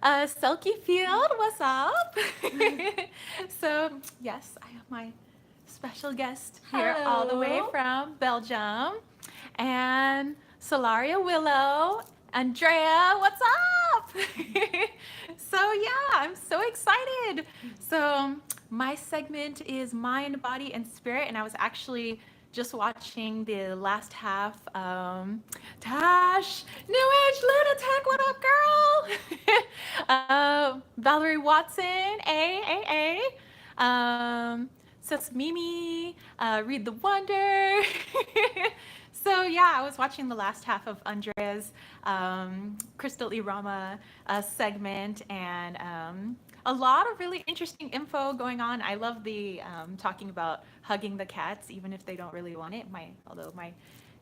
Selkie Field, what's up? So, yes, I have my special guest here all the way Hello. from Belgium. And Solaria Willow, Andrea, what's up? So, yeah, I'm so excited. So, my segment is mind, body, and spirit. And I was actually just watching the last half. Tash, New Age Lunatic, what up, girl? Valerie Watson, Sus Mimi, Read the Wonder. So yeah, I was watching the last half of Andrea's Crystal Irama segment, and a lot of really interesting info going on. I love the talking about hugging the cats, even if they don't really want it. Although my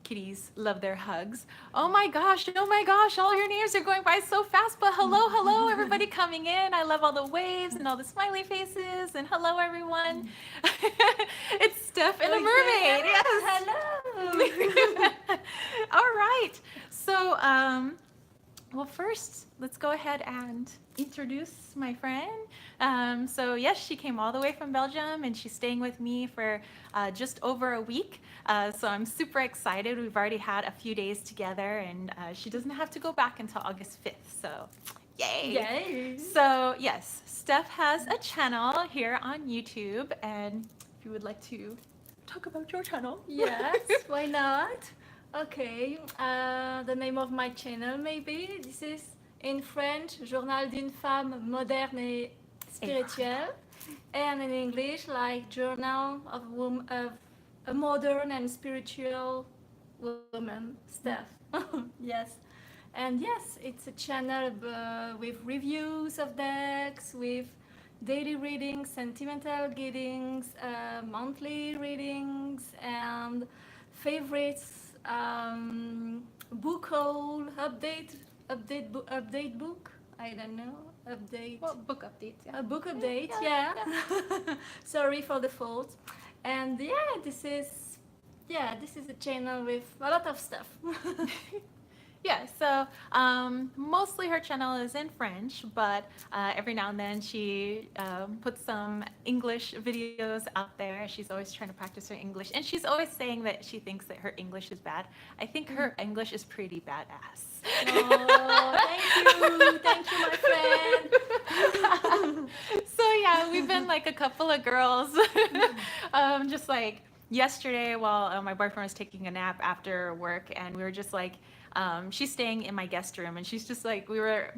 kitties love their hugs. Oh my gosh, all your names are going by so fast, but hello, everybody coming in. I love all the waves and all the smiley faces, and hello, everyone. It's Steph and a mermaid, yes. Hello. All right. So, well, first, let's go ahead and introduce my friend. So, yes, she came all the way from Belgium and she's staying with me for just over a week. So, I'm super excited. We've already had a few days together and she doesn't have to go back until August 5th. So, yay. Yay. So, yes, Steph has a channel here on YouTube. And if you would like to talk about your channel. Yes, why not? Okay, the name of my channel maybe. This is in French, Journal d'une femme moderne et spirituelle. And in English, like Journal of a modern and spiritual woman, Steph. Yes. And yes, it's a channel with reviews of decks, with daily readings, sentimental readings, monthly readings, and favorites, book haul, update book. I don't know, update. Well, book updates, yeah. A book update, yeah. Sorry for the fault. And this is a channel with a lot of stuff. Yeah, so mostly her channel is in French, but every now and then she puts some English videos out there. She's always trying to practice her English, and she's always saying that she thinks that her English is bad. I think her English is pretty badass. Oh, thank you, my friend. So yeah, we've been like a couple of girls, just like yesterday while my boyfriend was taking a nap after work, and we were just like, she's staying in my guest room, and she's just like, we were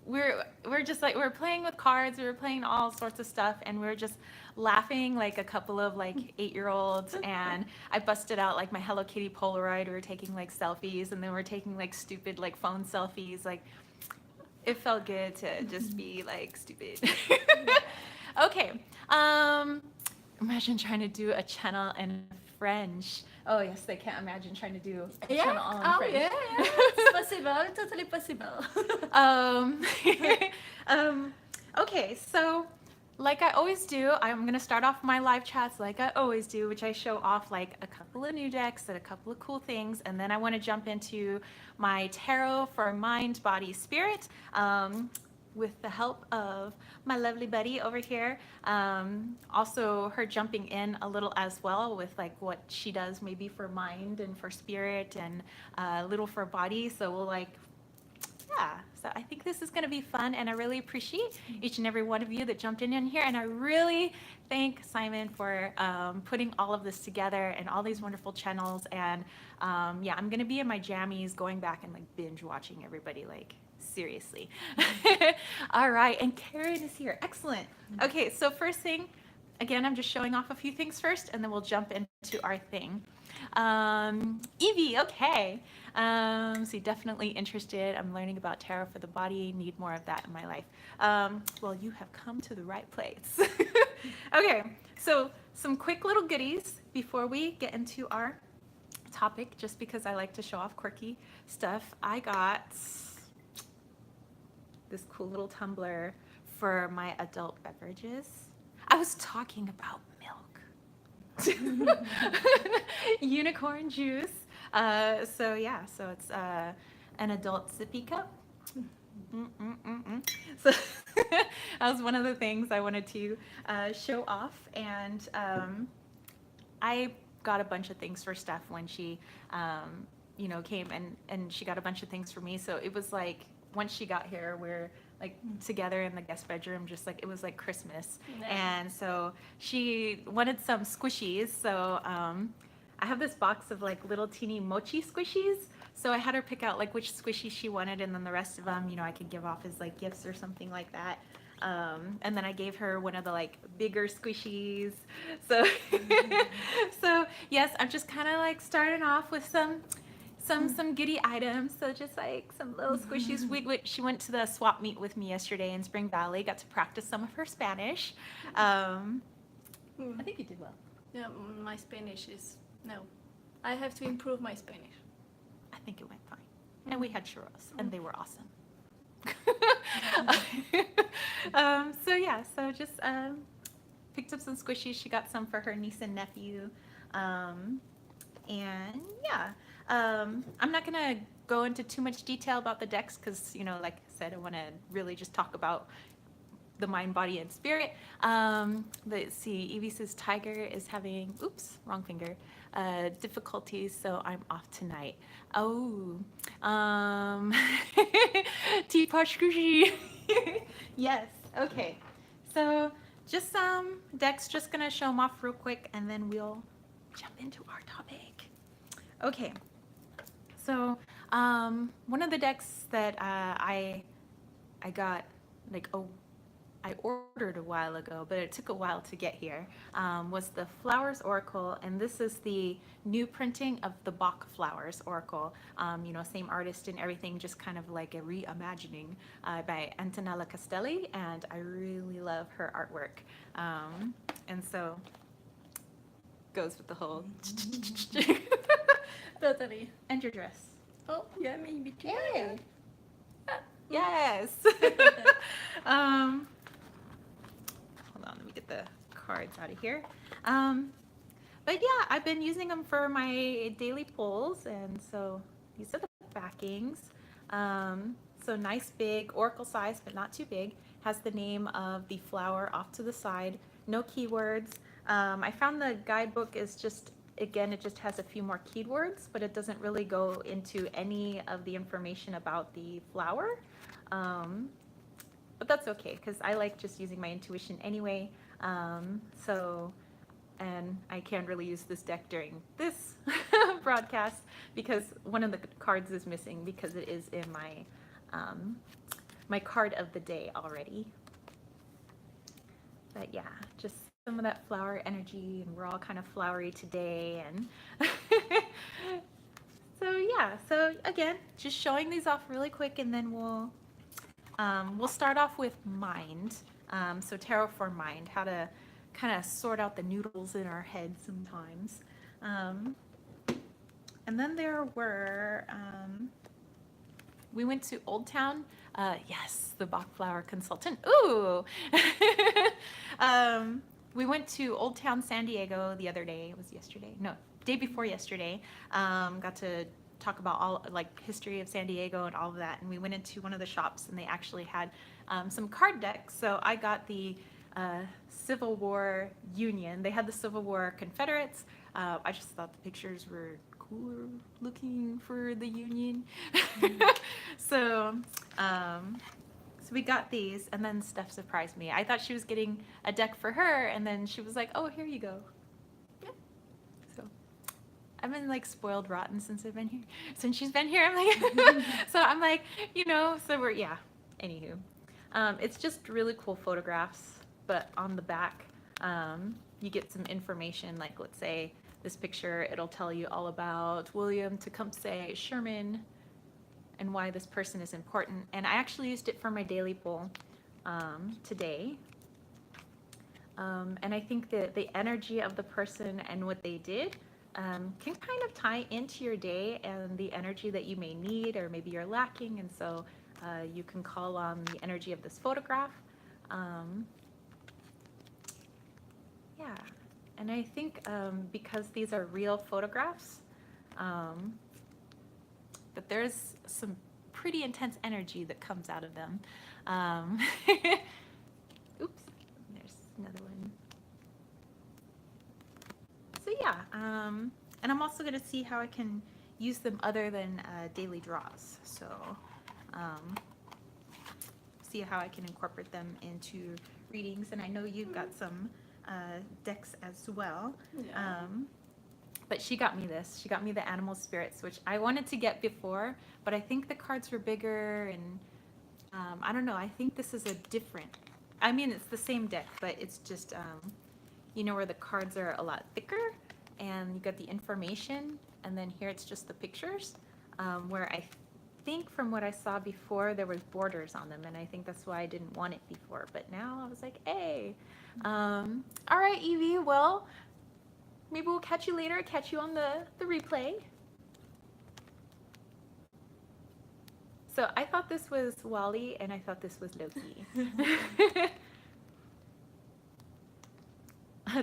playing with cards, we were playing all sorts of stuff, and we were just laughing like a couple of like 8-year-olds. And I busted out like my Hello Kitty Polaroid. We were taking like selfies, and then we are taking like stupid like phone selfies. Like, it felt good to just be like stupid. Okay. Imagine trying to do a channel in French. Oh yes, they can't imagine trying to do a channel all in French. Yeah, it's possible, totally possible. Okay, so like I always do, I'm gonna start off my live chats like I always do, which I show off like a couple of new decks and a couple of cool things, and then I want to jump into my tarot for mind, body, spirit. With the help of my lovely buddy over here. Also her jumping in a little as well with like what she does maybe for mind and for spirit, and a little for body. So we'll like, yeah, so I think this is going to be fun, and I really appreciate each and every one of you that jumped in here, and I really thank Simon for putting all of this together and all these wonderful channels. And yeah, I'm going to be in my jammies going back and like binge watching everybody, like seriously. All right, and Karen is here. Excellent. Okay, so first thing, again, I'm just showing off a few things first, and then we'll jump into our thing. Evie, okay. So you're definitely interested. I'm learning about tarot for the body. Need more of that in my life. Well, you have come to the right place. Okay, so some quick little goodies before we get into our topic, just because I like to show off quirky stuff. I got this cool little tumbler for my adult beverages. I was talking about milk. Unicorn juice. So yeah, so it's an adult sippy cup. So that was one of the things I wanted to show off. And I got a bunch of things for Steph when she, came and she got a bunch of things for me. So it was like once she got here, we're like together in the guest bedroom, just like it was like Christmas. Yeah. And so she wanted some squishies. So I have this box of like little teeny mochi squishies. So I had her pick out like which squishy she wanted, and then the rest of them, I could give off as like gifts or something like that. And then I gave her one of the like bigger squishies. So, so yes, I'm just kind of like starting off with some giddy items. So just like some little squishies. She went to the swap meet with me yesterday in Spring Valley. Got to practice some of her Spanish. I think you did well. Yeah, my Spanish is no. I have to improve my Spanish. I think it went fine. And we had churros, and they were awesome. So just picked up some squishies. She got some for her niece and nephew. And yeah, I'm not going to go into too much detail about the decks because, like I said, I want to really just talk about the mind, body, and spirit. Let's see, Evie says Tiger is having, wrong finger, difficulties, so I'm off tonight. Oh, teapot squishy. Yes, okay. So just some decks, just gonna show them off real quick, and then we'll jump into our topic. Okay, so one of the decks that I got like I ordered a while ago, but it took a while to get here, was the Flowers Oracle, and this is the new printing of the Bach Flowers Oracle. Same artist and everything, just kind of like a reimagining by Antonella Castelli, and I really love her artwork. And so goes with the whole Totally. and your dress. Oh, yeah, maybe too. Yay! Yes. Hold on, let me get the cards out of here. But yeah, I've been using them for my daily pulls, and so these are the backings. So nice big oracle size, but not too big. Has the name of the flower off to the side. No keywords. I found the guidebook is just, again, it just has a few more keywords, but it doesn't really go into any of the information about the flower. But that's okay, because I like just using my intuition anyway. And I can't really use this deck during this broadcast because one of the cards is missing because it is in my my card of the day already. But yeah, just some of that flower energy, and we're all kind of flowery today. And so yeah, so again, just showing these off really quick, and then we'll start off with mind. So tarot for mind, how to kind of sort out the noodles in our head sometimes. And then there were, we went to Old Town. Yes, the Bach Flower Consultant. Ooh! We went to Old Town San Diego the other day. It was yesterday. No, day before yesterday. Got to talk about all like history of San Diego and all of that. And we went into one of the shops, and they actually had some card decks. So I got the Civil War Union. They had the Civil War Confederates. I just thought the pictures were cooler looking for the Union. So we got these, and then Steph surprised me. I thought she was getting a deck for her, and then she was like, "Oh, here you go." Yeah. So I've been like spoiled rotten since I've been here. Since she's been here, I'm like, so I'm like, so we're Anywho, it's just really cool photographs, but on the back, you get some information. Like, let's say this picture, it'll tell you all about William Tecumseh Sherman and why this person is important. And I actually used it for my daily poll today. And I think that the energy of the person and what they did can kind of tie into your day and the energy that you may need, or maybe you're lacking. And so you can call on the energy of this photograph. Yeah. And I think because these are real photographs, that there's some pretty intense energy that comes out of them. Oops, there's another one. So yeah, and I'm also going to see how I can use them other than daily draws. So see how I can incorporate them into readings. And I know you've got some decks as well. Yeah. But she got me this. She got me the Animal Spirits, which I wanted to get before, but I think the cards were bigger, and I don't know. I think this is a different. I mean, it's the same deck, but it's just where the cards are a lot thicker, and you got the information, and then here it's just the pictures. Where I think from what I saw before, there was borders on them, and I think that's why I didn't want it before. But now I was like, hey, all right, Evie. Well, maybe we'll catch you later. Catch you on the replay. So I thought this was Wally, and I thought this was Loki.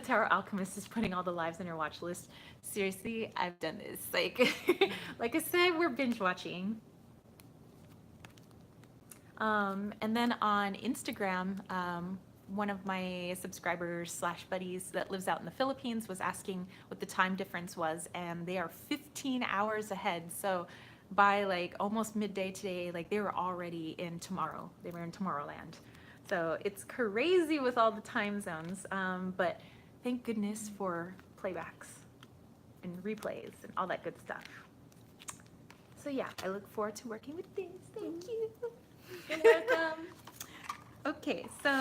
Tarot Alchemist is putting all the lives on her watch list. Seriously, I've done this. Like I said, we're binge watching. And then on Instagram, one of my subscribers / buddies that lives out in the Philippines was asking what the time difference was, and they are 15 hours ahead. So by like almost midday today, like they were already in tomorrow. They were in Tomorrowland. So it's crazy with all the time zones. But thank goodness for playbacks and replays and all that good stuff. So yeah, I look forward to working with this. Thank you. You're welcome. Okay, so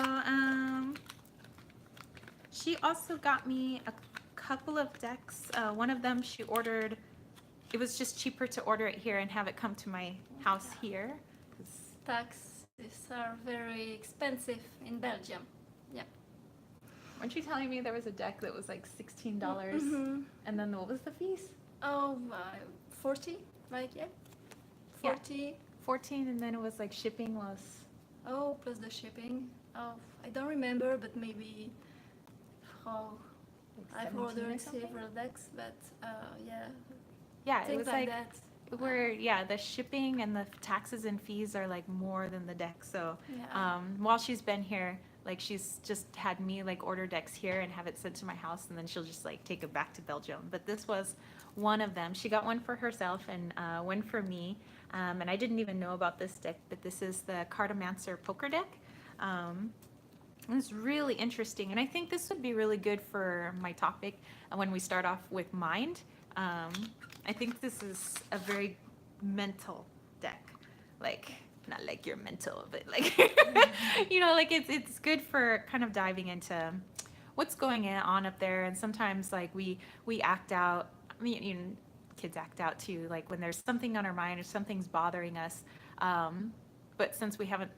she also got me a couple of decks. One of them she ordered. It was just cheaper to order it here and have it come to my house here. Taxes are very expensive in Belgium. Yeah. Weren't you telling me there was a deck that was like $16? Mm-hmm. And then what was the fees? Oh, 40, right? Yeah. 40. Yeah. 14, and then it was like shipping was. Oh, plus the shipping. Oh, I don't remember, but maybe. Oh, Like I've 17 or ordered something? several decks, but yeah. Yeah, it Things was like like that. where the shipping and the taxes and fees are like more than the deck. So Yeah. while she's been here, like she's just had me like order decks here and have it sent to my house, and then she'll just like take it back to Belgium. But this was one of them. She got one for herself and one for me. And I didn't even know about this deck, but this is the Cartomancer Poker deck. It's really interesting, and I think this would be really good for my topic when we start off with mind. I think this is a very mental deck, like not like you're mental, but like like it's good for kind of diving into what's going on up there. And sometimes like we act out. I mean, kids act out too, like when there's something on our mind or something's bothering us. But since we haven't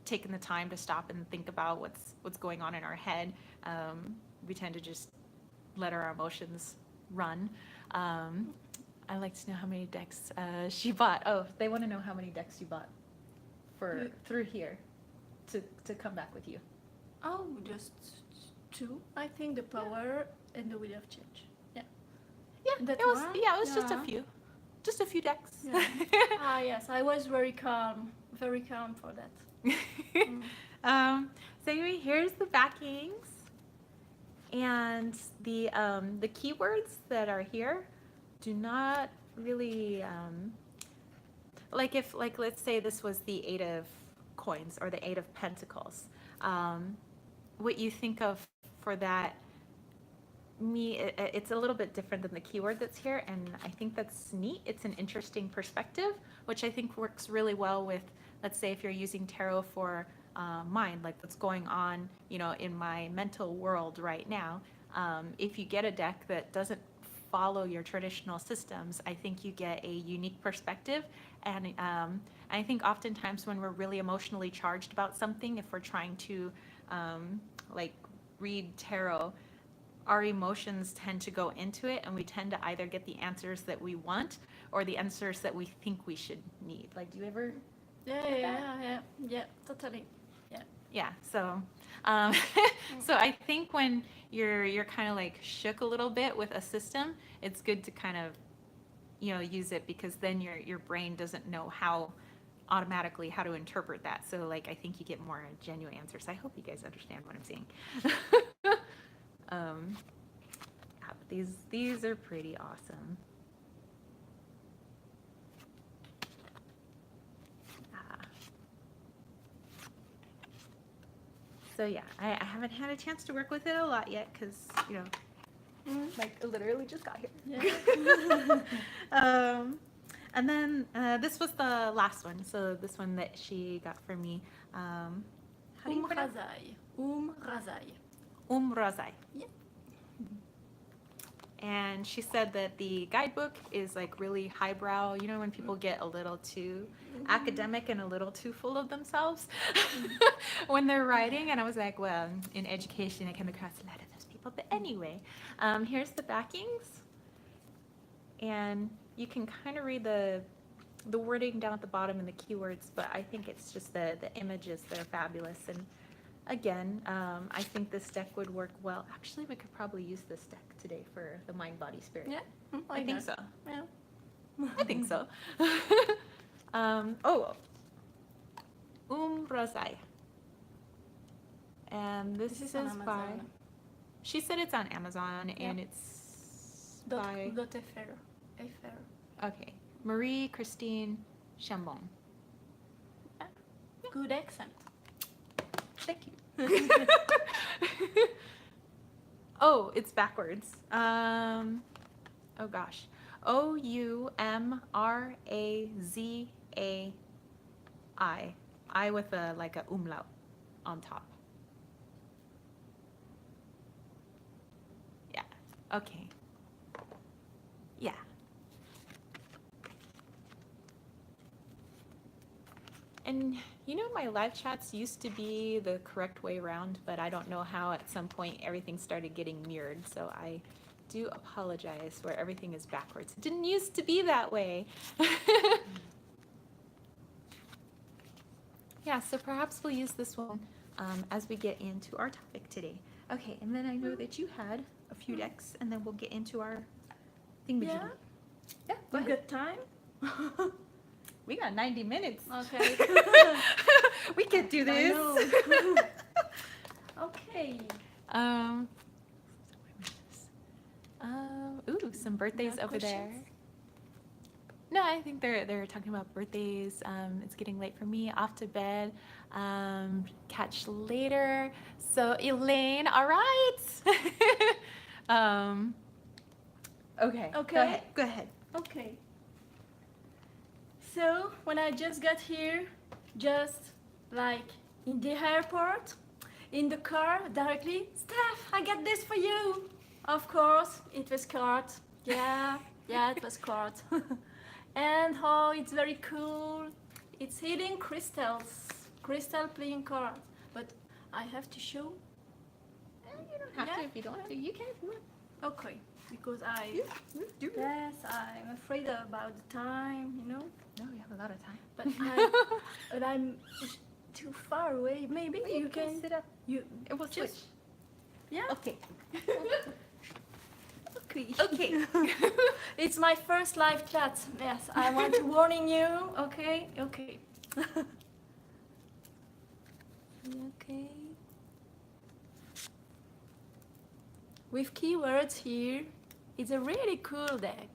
taken the time to stop and think about what's going on in our head, we tend to just let our emotions run. I like to know how many decks she bought. Oh, they want to know how many decks you bought for through here to come back with you. Oh, just 2. I think the power and the wheel of change. Yeah. Yeah, That it was. one? Yeah, it was Yeah. just a few decks. Yeah. Yes, I was very calm for that. So anyway, here's the backings, and the keywords that are here do not really if let's say this was the 8 of coins or the 8 of pentacles. What you think of for that, it's a little bit different than the keyword that's here, and I think that's neat. It's an interesting perspective, which I think works really well with, let's say, if you're using tarot for mind, like what's going on, in my mental world right now. If you get a deck that doesn't follow your traditional systems, I think you get a unique perspective. And I think oftentimes when we're really emotionally charged about something, if we're trying to read tarot, our emotions tend to go into it, and we tend to either get the answers that we want or the answers that we think we should need. Like, do you ever? Yeah, totally. Yeah. So, so I think when you're kind of like shook a little bit with a system, it's good to kind of, use it, because then your brain doesn't know how automatically how to interpret that. So like I think you get more genuine answers. I hope you guys understand what I'm saying. But these are pretty awesome. So yeah, I haven't had a chance to work with it a lot yet because, you know, like literally just got here. Yeah. And then this was the last one. So this one that she got for me. How do you pronounce it? Razai. Razai. Yeah. And she said that the guidebook is like really highbrow. You know, when people get a little too academic and a little too full of themselves when they're writing. And I was like, well, in education, I came across a lot of those people. But anyway, here's the backings. And you can kind of read the wording down at the bottom and the keywords, but I think it's just the images that are fabulous. And again, I think this deck would work well. Actually, we could probably use this deck today for the mind, body, spirit. Yeah. I think so. Yeah. I think so. Razai. And this is on by. Amazon. She said it's on Amazon, Yeah. and it's by. .fr. Okay, Marie Christine Chambon. Yeah. Good accent. Thank you. Oh, it's backwards. Oh gosh. Oumrazai. I with a like a umlaut on top. Yeah. Okay. Yeah. And you know, my live chats used to be the correct way around, but I don't know how at some point everything started getting mirrored. So I do apologize where everything is backwards. It didn't used to be that way. Yeah, so perhaps we'll use this one as we get into our topic today. Okay, and then I know that you had a few decks, and then we'll get into our thing. Yeah. Yeah, go We ahead. got time? We got 90 minutes. Okay. We can do I this. know. Okay. Ooh, some birthdays Yeah, over there. questions? No, I think they're talking about birthdays. It's getting late for me. Off to bed. Catch later. So Elaine, all right. Okay. Okay. Go ahead. Go ahead. Okay. So when I just got here, just like in the airport, in the car directly, Steph, I got this for you. Of course, it was card. Yeah, it was card. And oh, it's very cool. It's hidden crystals, crystal playing card. But I have to show. You don't have to if you don't want to. You can. Okay, because Do yes, I'm afraid about the time, you know. No, we have a lot of time. But I'm too far away. Maybe you can sit up. You It will switch. just yeah. Okay. Okay. Okay. It's my first live chat. Yes, I want to warning you. Okay. Okay. Okay. With keywords here, it's a really cool deck.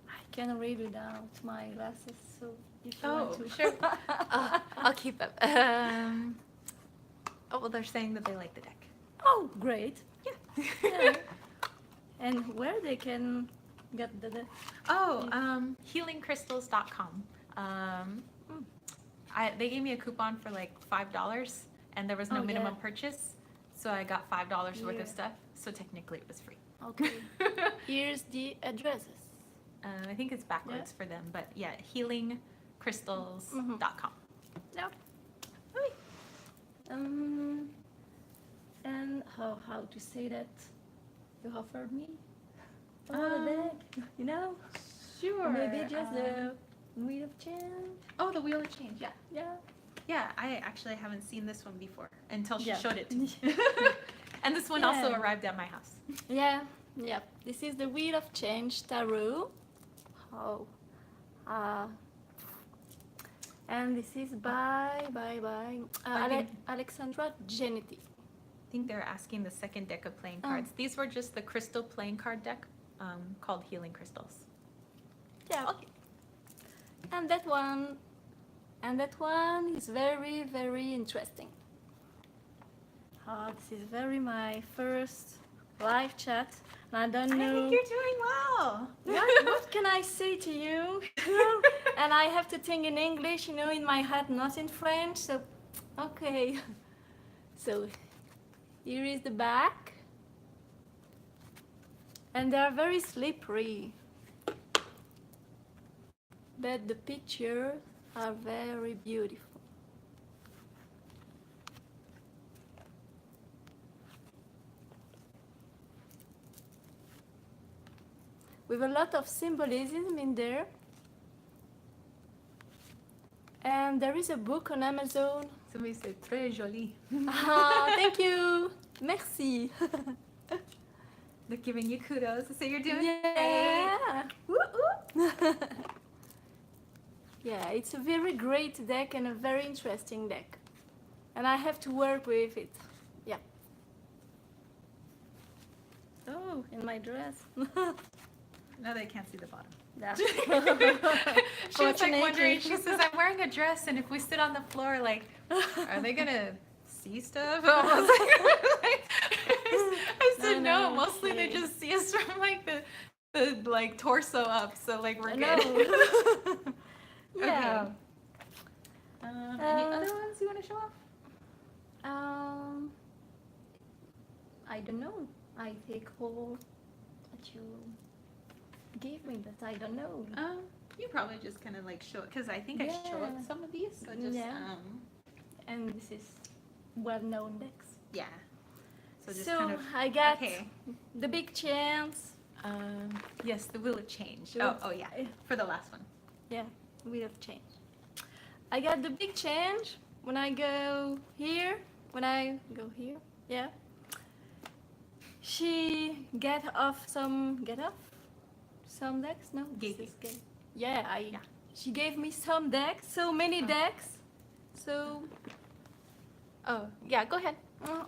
I can read without my glasses, so if you want to. Sure. I'll keep it. Oh, well, they're saying that they like the deck. Oh, great. Yeah. Yeah. And where they can get the deck? Oh, healingcrystals.com. They gave me a coupon for like $5, and there was no Oh, minimum yeah. purchase, so I got $5 worth Yeah. of stuff. So technically, it was free. Okay. Here's the addresses. I think it's backwards for them, but yeah, healingcrystals.com. Yeah. And how to say that? You offered me the deck, you know? Sure. Or maybe just the wheel of change. Oh, the wheel of change. Yeah. Yeah. Yeah, I actually haven't seen this one before until she Yeah. showed it to me. And this one also Yeah. arrived at my house. Yeah, yeah. This is the Wheel of Change Tarot. Oh. Uh, and this is by Alexandra Genetti. I think they're asking the second deck of playing Oh. cards. These were just the crystal playing card deck called Healing Crystals. Yeah. Okay. And that one is very, very interesting. Oh, this is very my first live chat. I don't I know. think you're doing well. What can I say to you? And I have to think in English, in my head, not in French. So, okay. So, here is the back. And they are very slippery. But the pictures are very beautiful. With a lot of symbolism in there. And there is a book on Amazon. Somebody said très joli. Ah, thank you. Merci. They're giving you kudos. So you're doing Yeah. great. Yeah, it's a very great deck and a very interesting deck. And I have to work with it. Yeah. Oh, in my dress. Now they can't see the bottom. Yeah. She was like wondering, she says, I'm wearing a dress, and if we sit on the floor, like, are they gonna see stuff? I said no, No, mostly they okay. just see us from like the like torso up, so like we're No. good. Yeah. Any other ones you want to show off? I don't know. I take all that you gave me, but I don't know. You probably just kind of like show it, because I think I showed Yeah. some of these, so just Yeah. And this is well-known decks. yeah. So just So kind of I got okay. the big chance. Yes, the Wheel of Change. Wheel- Oh yeah, for the last one. Yeah, Wheel of Change. I got the big change when I go here. Yeah. She get off some decks. No, Gave this is you. good. Yeah, Yeah. She gave me some decks, so many decks. So Oh yeah, go ahead.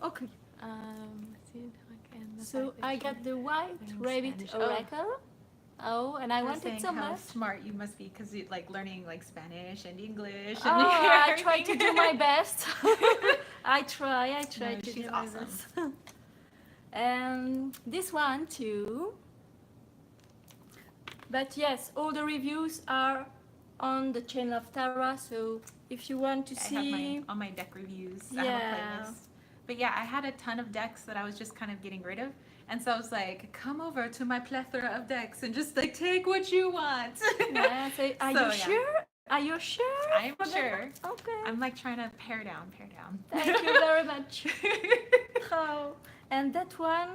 okay. Let's see. So I got the White Learning Rabbit Spanish. Oh. Oracle. Oh, and I You're wanted saying so how much. smart you must be, because you like learning like Spanish and English. Oh, And I try to do my best. I try No, to she's do my awesome. best. And this one too. But yes, all the reviews are on the channel of Tara, so if you want to I have see, all my deck reviews. I have a yeah, playlist. But yeah, I had a ton of decks that I was just kind of getting rid of. And so I was like, come over to my plethora of decks and just like take what you want. yeah, say, are So, you yeah. sure? Are you sure? I'm for that sure. one? Okay. I'm like trying to pare down. Thank you very much. Oh, and that one,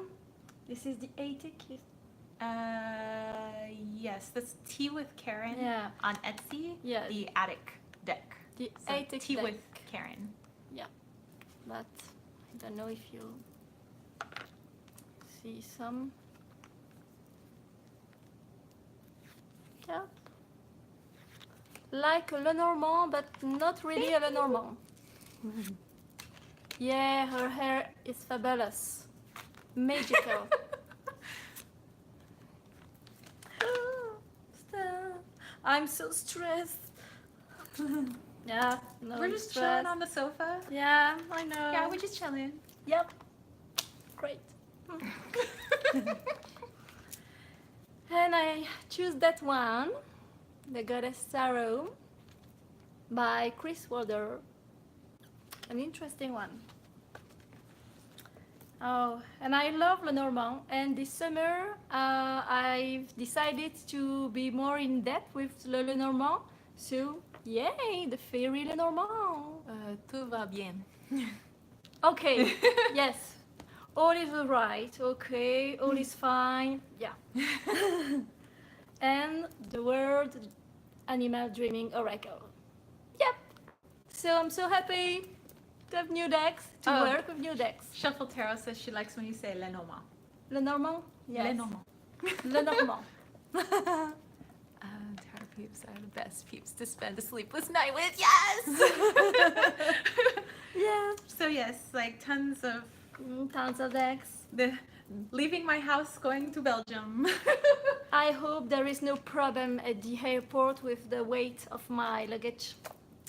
this is the Attic. Yes, that's Tea with Karen Yeah, on Etsy. yeah, The Attic deck. the So Attic Tea deck. with Karen. But I don't know if you see some. Yeah. Like a Lenormand, but not really a Lenormand. Yeah, her hair is fabulous. Magical. Stop. I'm so stressed. Yeah, no We're just stress. chilling on the sofa. Yeah, I know. Yeah, we're just chilling. Yep. Great. And I choose that one, The Goddess Tarot, by Chris Wilder. An interesting one. Oh, and I love Lenormand. And this summer, I've decided to be more in depth with le Lenormand. So, yay, the fairy Lenormand. Tout va bien. Okay, yes. All is alright, okay, all is fine, yeah. And the word Animal Dreaming Oracle. Yep. So I'm so happy to have new decks, to Oh. work with new decks. Shuffle Tarot says she likes when you say le normand. Le Normand? Yes. Le normand. Le Normand. Tarot peeps are the best peeps to spend a sleepless night with. Yes! Yeah. So yes, like tons of Tons of decks. the leaving my house, going to Belgium. I hope there is no problem at the airport with the weight of my luggage.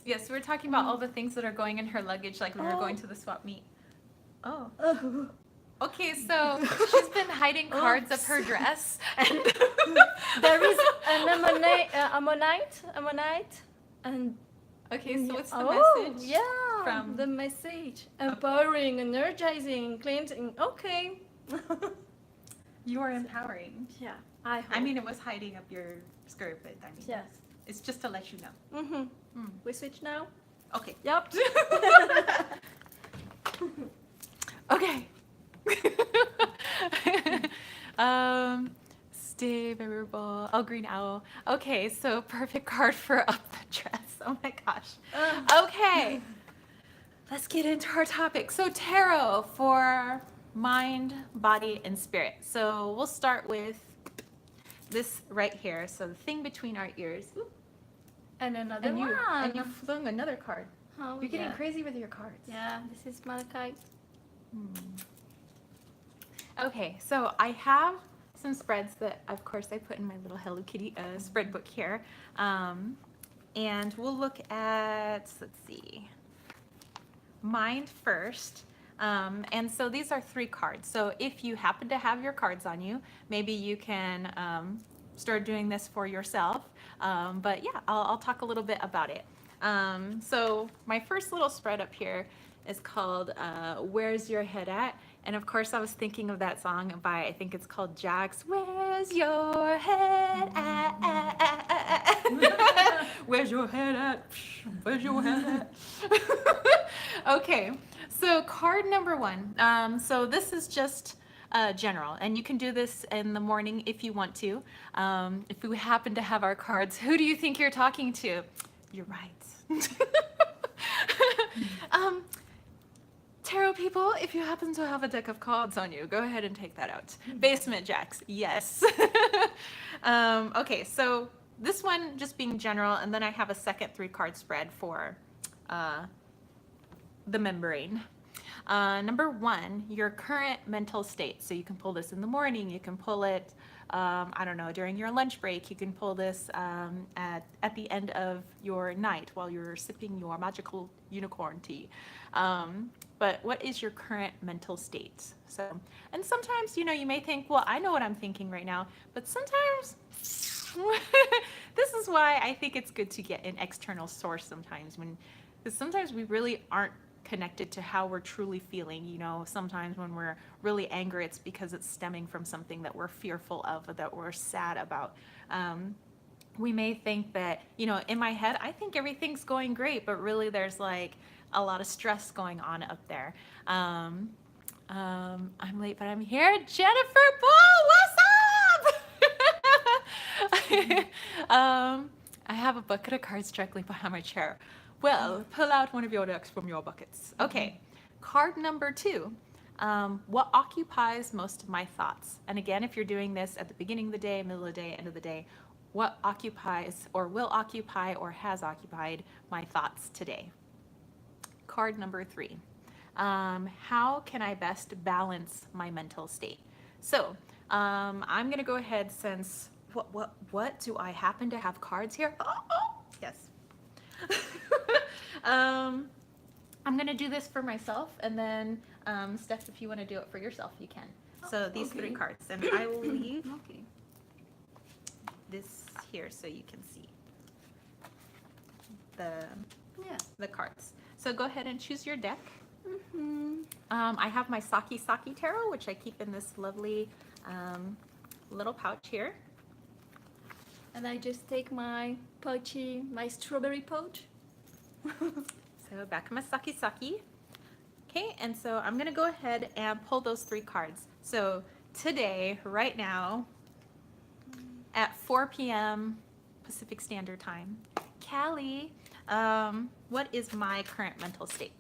Yes, we're talking about all the things that are going in her luggage, like when we're Oh. going to the swap meet. Oh. Oh. Okay, so she's been hiding cards of her dress, and There is an ammonite, and okay, so what's the oh, message? yeah, from- the message, empowering, energizing, cleansing. Okay. You are empowering. Yeah, I hope. I mean, it was hiding up your skirt, but I mean, yes. it's just to let you know. Mm-hmm. We switch now. Okay. Yep. Okay. Stay memorable. Oh, green owl. Okay, so perfect card for up the dress. Oh my gosh. Okay. Let's get into our topic. So tarot for mind, body, and spirit. So we'll start with this right here. So the thing between our ears. Ooh, And another and you one. flung another card. Oh, You're getting yeah. crazy with your cards. Yeah, this is malachite. Okay, so I have some spreads that, of course, I put in my little Hello Kitty spread book here. And we'll look at, let's see, mind first. And so these are 3 cards. So if you happen to have your cards on you, maybe you can start doing this for yourself. But yeah, I'll talk a little bit about it. So my first little spread up here is called Where's Your Head At? And of course I was thinking of that song by, I think it's called Jax. Where's your head at? Where's your head at? Where's your head at? Okay, so card number 1. So this is just general, and you can do this in the morning if you want to. If we happen to have our cards, who do you think you're talking to? You're right. Tarot people, if you happen to have a deck of cards on you, go ahead and take that out. Basement jacks, yes. Okay, so this one just being general, and then I have a second 3-card spread for the membrane. Number 1, your current mental state. So you can pull this in the morning, you can pull it, I don't know, during your lunch break, you can pull this at the end of your night while you're sipping your magical unicorn tea. But what is your current mental state? So, and sometimes, you know, you may think, well, I know what I'm thinking right now, but sometimes this is why I think it's good to get an external source sometimes, because sometimes we really aren't connected to how we're truly feeling. You know, sometimes when we're really angry, it's because it's stemming from something that we're fearful of or that we're sad about. We may think that, you know, in my head, I think everything's going great, but really there's like a lot of stress going on up there. I'm late, but I'm here. Jennifer Bull, what's up? I have a bucket of cards directly behind my chair. Well, pull out one of your decks from your buckets. Okay, card number 2. What occupies most of my thoughts? And again, if you're doing this at the beginning of the day, middle of the day, end of the day, what occupies or will occupy or has occupied my thoughts today? Card number 3. How can I best balance my mental state? So I'm going to go ahead, since what do I happen to have cards here? Oh, yes. I'm going to do this for myself, and then Steph, if you want to do it for yourself, you can. So these 3 cards, and I will leave this here so you can see the cards. So go ahead and choose your deck. I have my Saki Tarot, which I keep in this lovely little pouch here. And I just take my strawberry pouch. So back of my Saki. Okay, and so I'm gonna go ahead and pull those 3 cards. So today, right now, at 4 p.m. Pacific Standard Time, Callie, What is my current mental state?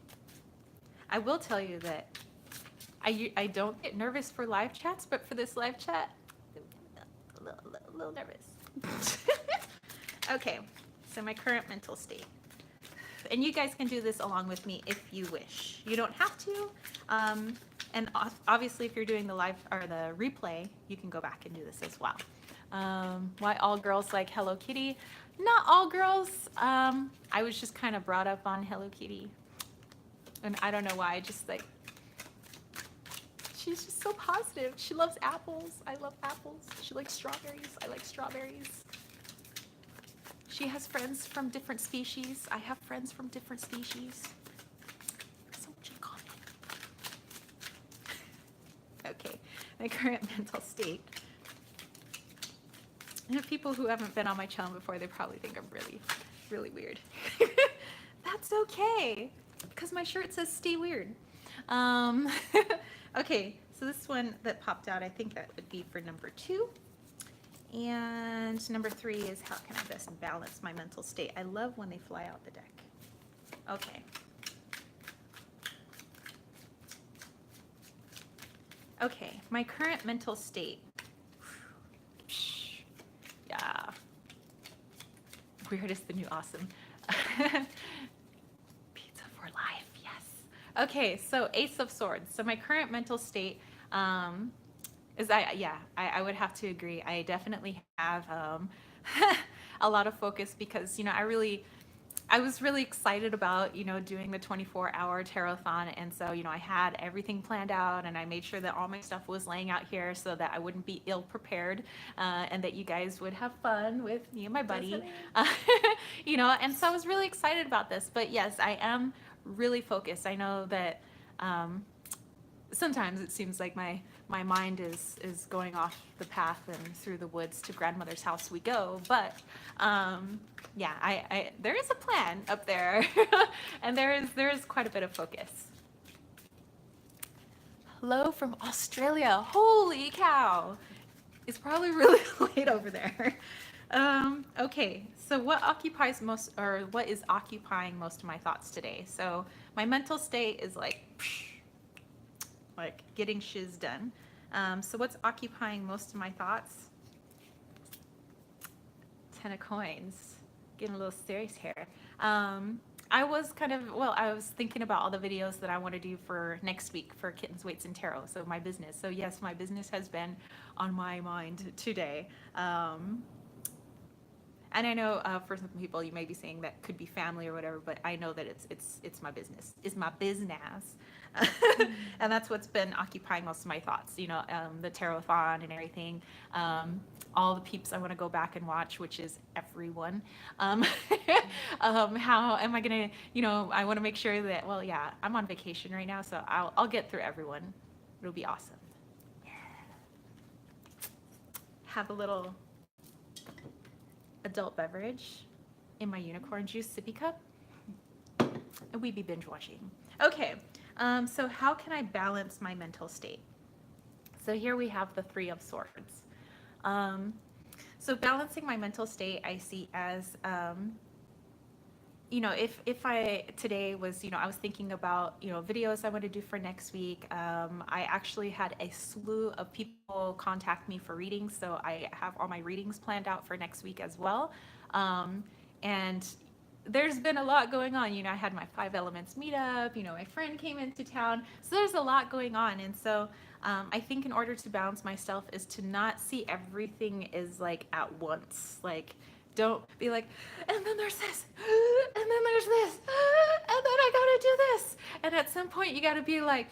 I will tell you that I don't get nervous for live chats, but for this live chat, a little nervous. Okay, so my current mental state. And you guys can do this along with me if you wish. You don't have to. And obviously, if you're doing the live or the replay, you can go back and do this as well. Why all girls like Hello Kitty? Not all girls. I was just kind of brought up on Hello Kitty. And I don't know why. Just like, she's just so positive. She loves apples. I love apples. She likes strawberries. I like strawberries. She has friends from different species. I have friends from different species. So much in common. Okay, my current mental state. And the people who haven't been on my channel before, they probably think I'm really, really weird. That's okay, because my shirt says stay weird. Okay, so this one that popped out, I think that would be for number 2. And number 3 is how can I best balance my mental state? I love when they fly out the deck. Okay. Okay, my current mental state. Yeah. Weird is the new awesome. Pizza for life, yes. Okay, so Ace of Swords. So my current mental state, is I would have to agree. I definitely have a lot of focus because, you know, I was really excited about, you know, doing the 24-hour Tarothon. And so, you know, I had everything planned out and I made sure that all my stuff was laying out here so that I wouldn't be ill prepared and that you guys would have fun with me and my buddy, you know, and so I was really excited about this. But yes, I am really focused. I know that sometimes it seems like my mind is going off the path and through the woods to grandmother's house we go, but yeah, I there is a plan up there and there is quite a bit of focus. Hello from Australia. Holy cow, it's probably really late over there. Okay, so what is occupying most of my thoughts today? So my mental state is like getting shiz done. So what's occupying most of my thoughts? 10 of coins. Getting a little serious here. I was thinking about all the videos that I want to do for next week for Kittens, Weights, and Tarot, so my business. So yes, my business has been on my mind today. And I know for some people you may be saying that could be family or whatever, but I know that it's my business. It's my business. And that's what's been occupying most of my thoughts, you know, the Tarothon and everything. All the peeps I want to go back and watch, which is everyone. How am I going to, you know, I want to make sure that, well, yeah, I'm on vacation right now, so I'll get through everyone. It'll be awesome. Yeah. Have a little adult beverage in my unicorn juice sippy cup, and we be binge watching. Okay, so how can I balance my mental state? So here we have the 3 of Swords. So balancing my mental state, I see as, you know, if I today was, you know, I was thinking about, you know, videos I want to do for next week. I actually had a slew of people contact me for readings, so I have all my readings planned out for next week as well. And there's been a lot going on. You know, I had my 5 Elements meetup, you know, my friend came into town, so there's a lot going on. And so I think in order to balance myself is to not see everything as like at once. Like, don't be like, and then there's this, and then there's this, and then I gotta do this. And at some point you gotta be like,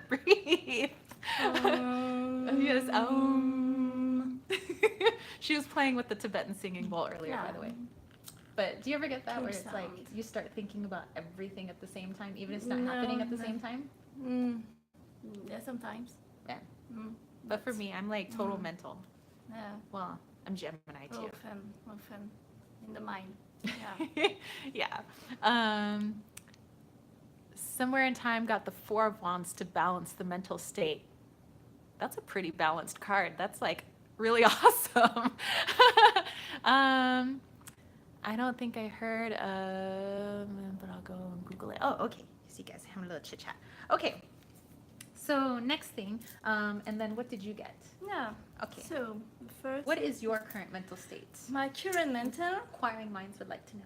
breathe. Yes, She was playing with the Tibetan singing bowl earlier, by the way. But do you ever get that where it's like you start thinking about everything at the same time, even if it's not happening at the same time? Yeah, sometimes. Yeah. But for me, I'm like total mental. Yeah. Well, I'm Gemini too. Often in the mind. Yeah. Yeah. Somewhere in time got the 4 of Wands to balance the mental state. That's a pretty balanced card. That's like really awesome. I don't think I heard, but I'll go and Google it. Oh, okay. So you guys have a little chit chat. Okay. So next thing, and then what did you get? Yeah. Okay. So first, What is your current mental state? my current mental? Inquiring minds would like to know.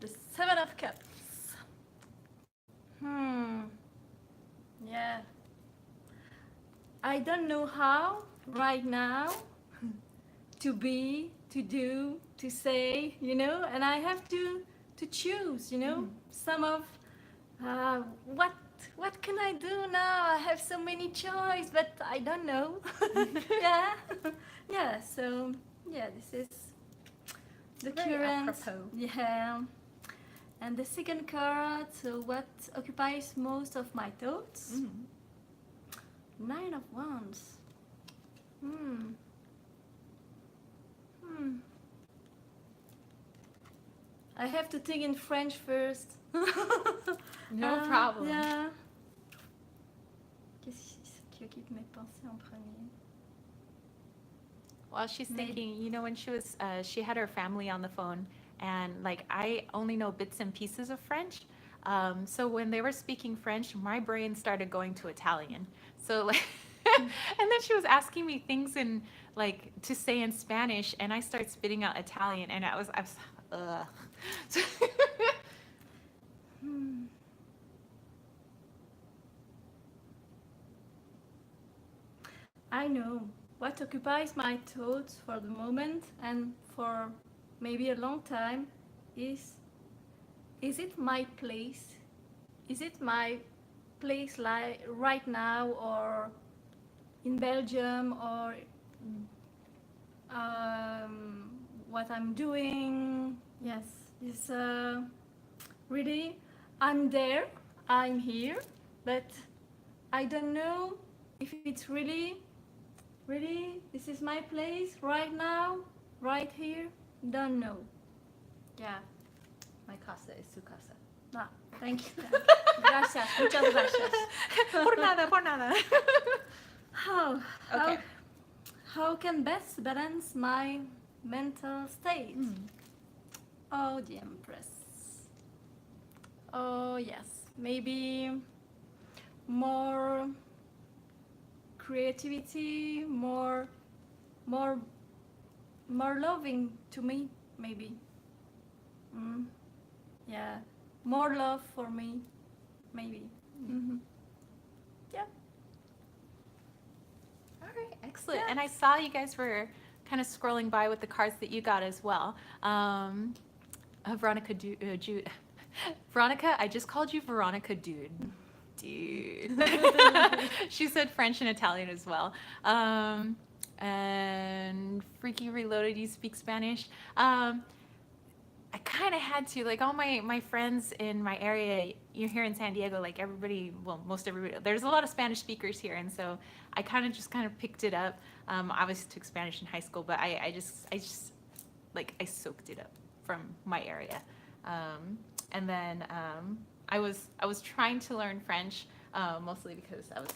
The Seven of Cups. Yeah. I don't know how right now to be, to do, to say, and I have to choose, some of what can I do now? I have so many choices, but I don't know. Yeah. Yeah, so yeah, this is the Very current. apropos. Yeah. And the second card, so what occupies most of my thoughts? Nine of Wands. I have to think in French first. No problem. Yeah. Qu'est-ce qui occupe mes pensées en premier? Well, she's Maybe. thinking, when she had her family on the phone, and like I only know bits and pieces of French. So when they were speaking French, my brain started going to Italian. So like, and then she was asking me things in like to say in Spanish, and I started spitting out Italian, and I was ugh. I know what occupies my thoughts for the moment and for maybe a long time is it my place? Is it my place like right now or in Belgium or what I'm doing? Yes, it's really I'm there, I'm here, but I don't know if it's really this is my place right now, right here. Don't know. Yeah. My casa is su casa. Ah, thank you. Gracias, muchas gracias. Por nada, por nada. Okay. How can best balance my mental state? Oh, the Empress. Oh, yes. Maybe more creativity, more loving to me, maybe. Yeah, more love for me, maybe. Yeah. All right, excellent. Yeah. And I saw you guys were kind of scrolling by with the cards that you got as well. Veronica Jude. Veronica, I just called you Veronica Dude. She said French and Italian as well. And Freaky Reloaded, you speak Spanish. I kind of had to, like all my friends in my area, you're here in San Diego, like everybody, well, most everybody, there's a lot of Spanish speakers here. And so I kind of picked it up. Obviously took Spanish in high school, but I just like I soaked it up from my area. And then I was trying to learn French, mostly because I was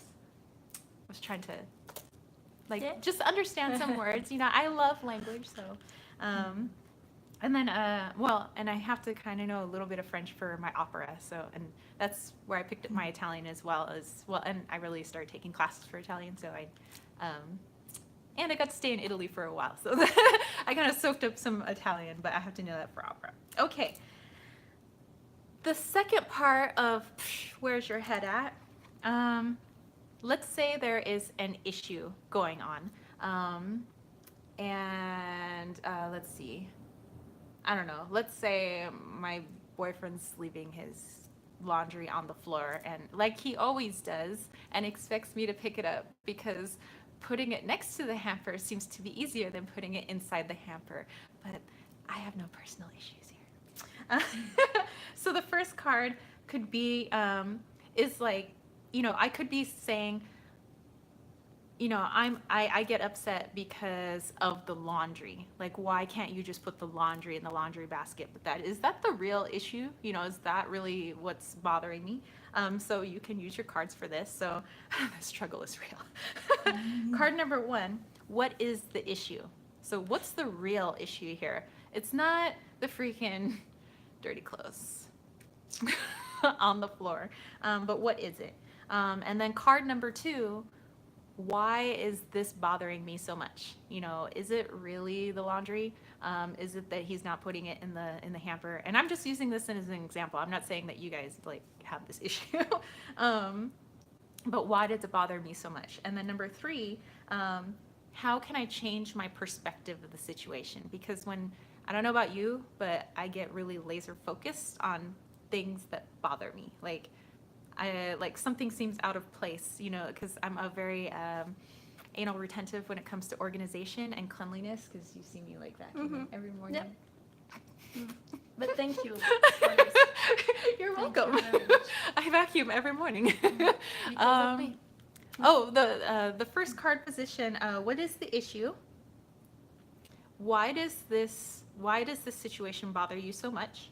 trying to just understand some words. I love language, so and then and I have to kind of know a little bit of French for my opera, so and that's where I picked up my Italian as well, and I really started taking classes for Italian, so and I got to stay in Italy for a while, so I kind of soaked up some Italian, but I have to know that for opera. Okay. The second part of where's your head at? Let's say there is an issue going on, and let's see. I don't know. Let's say my boyfriend's leaving his laundry on the floor, and like he always does, and expects me to pick it up because putting it next to the hamper seems to be easier than putting it inside the hamper. But I have no personal issues here. So the first card could be, is like, I could be saying, I get upset because of the laundry. Like, why can't you just put the laundry in the laundry basket? But is that the real issue? Is that really what's bothering me? So you can use your cards for this. So the struggle is real. Card number one, what is the issue? So what's the real issue here? It's not the freaking dirty clothes on the floor, but what is it? And then card number two, why is this bothering me so much? Is it really the laundry? Is it that he's not putting it in the hamper? And I'm just using this as an example. I'm not saying that you guys like have this issue. But why does it bother me so much? And then number three, how can I change my perspective of the situation? Because I don't know about you, but I get really laser focused on things that bother me. Like something seems out of place, because I'm a very anal retentive when it comes to organization and cleanliness, because you see me like vacuuming every morning. Yep. But thank you. You're Thank welcome. you very much. I vacuum every morning. Because of me. Oh, the first card position. What is the issue? Why does this situation bother you so much?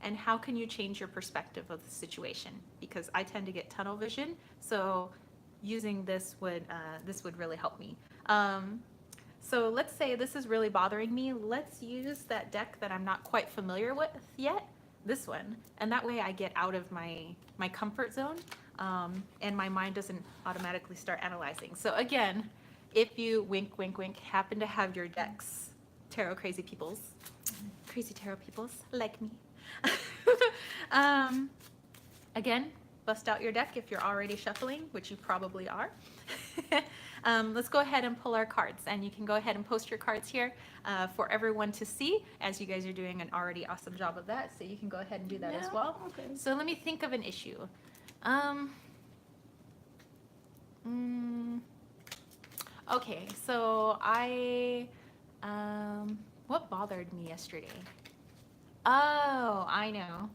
And how can you change your perspective of the situation? Because I tend to get tunnel vision, so using this would really help me. So let's say this is really bothering me. Let's use that deck that I'm not quite familiar with yet, this one, and that way I get out of my comfort zone, and my mind doesn't automatically start analyzing. So again, if you wink, wink, wink, happen to have your decks, crazy tarot peoples like me. Again, bust out your deck if you're already shuffling, which you probably are. Let's go ahead and pull our cards, and you can go ahead and post your cards here for everyone to see, as you guys are doing an already awesome job of that, so you can go ahead and do that as well. Okay. So let me think of an issue. Okay, so what bothered me yesterday? Oh, I know.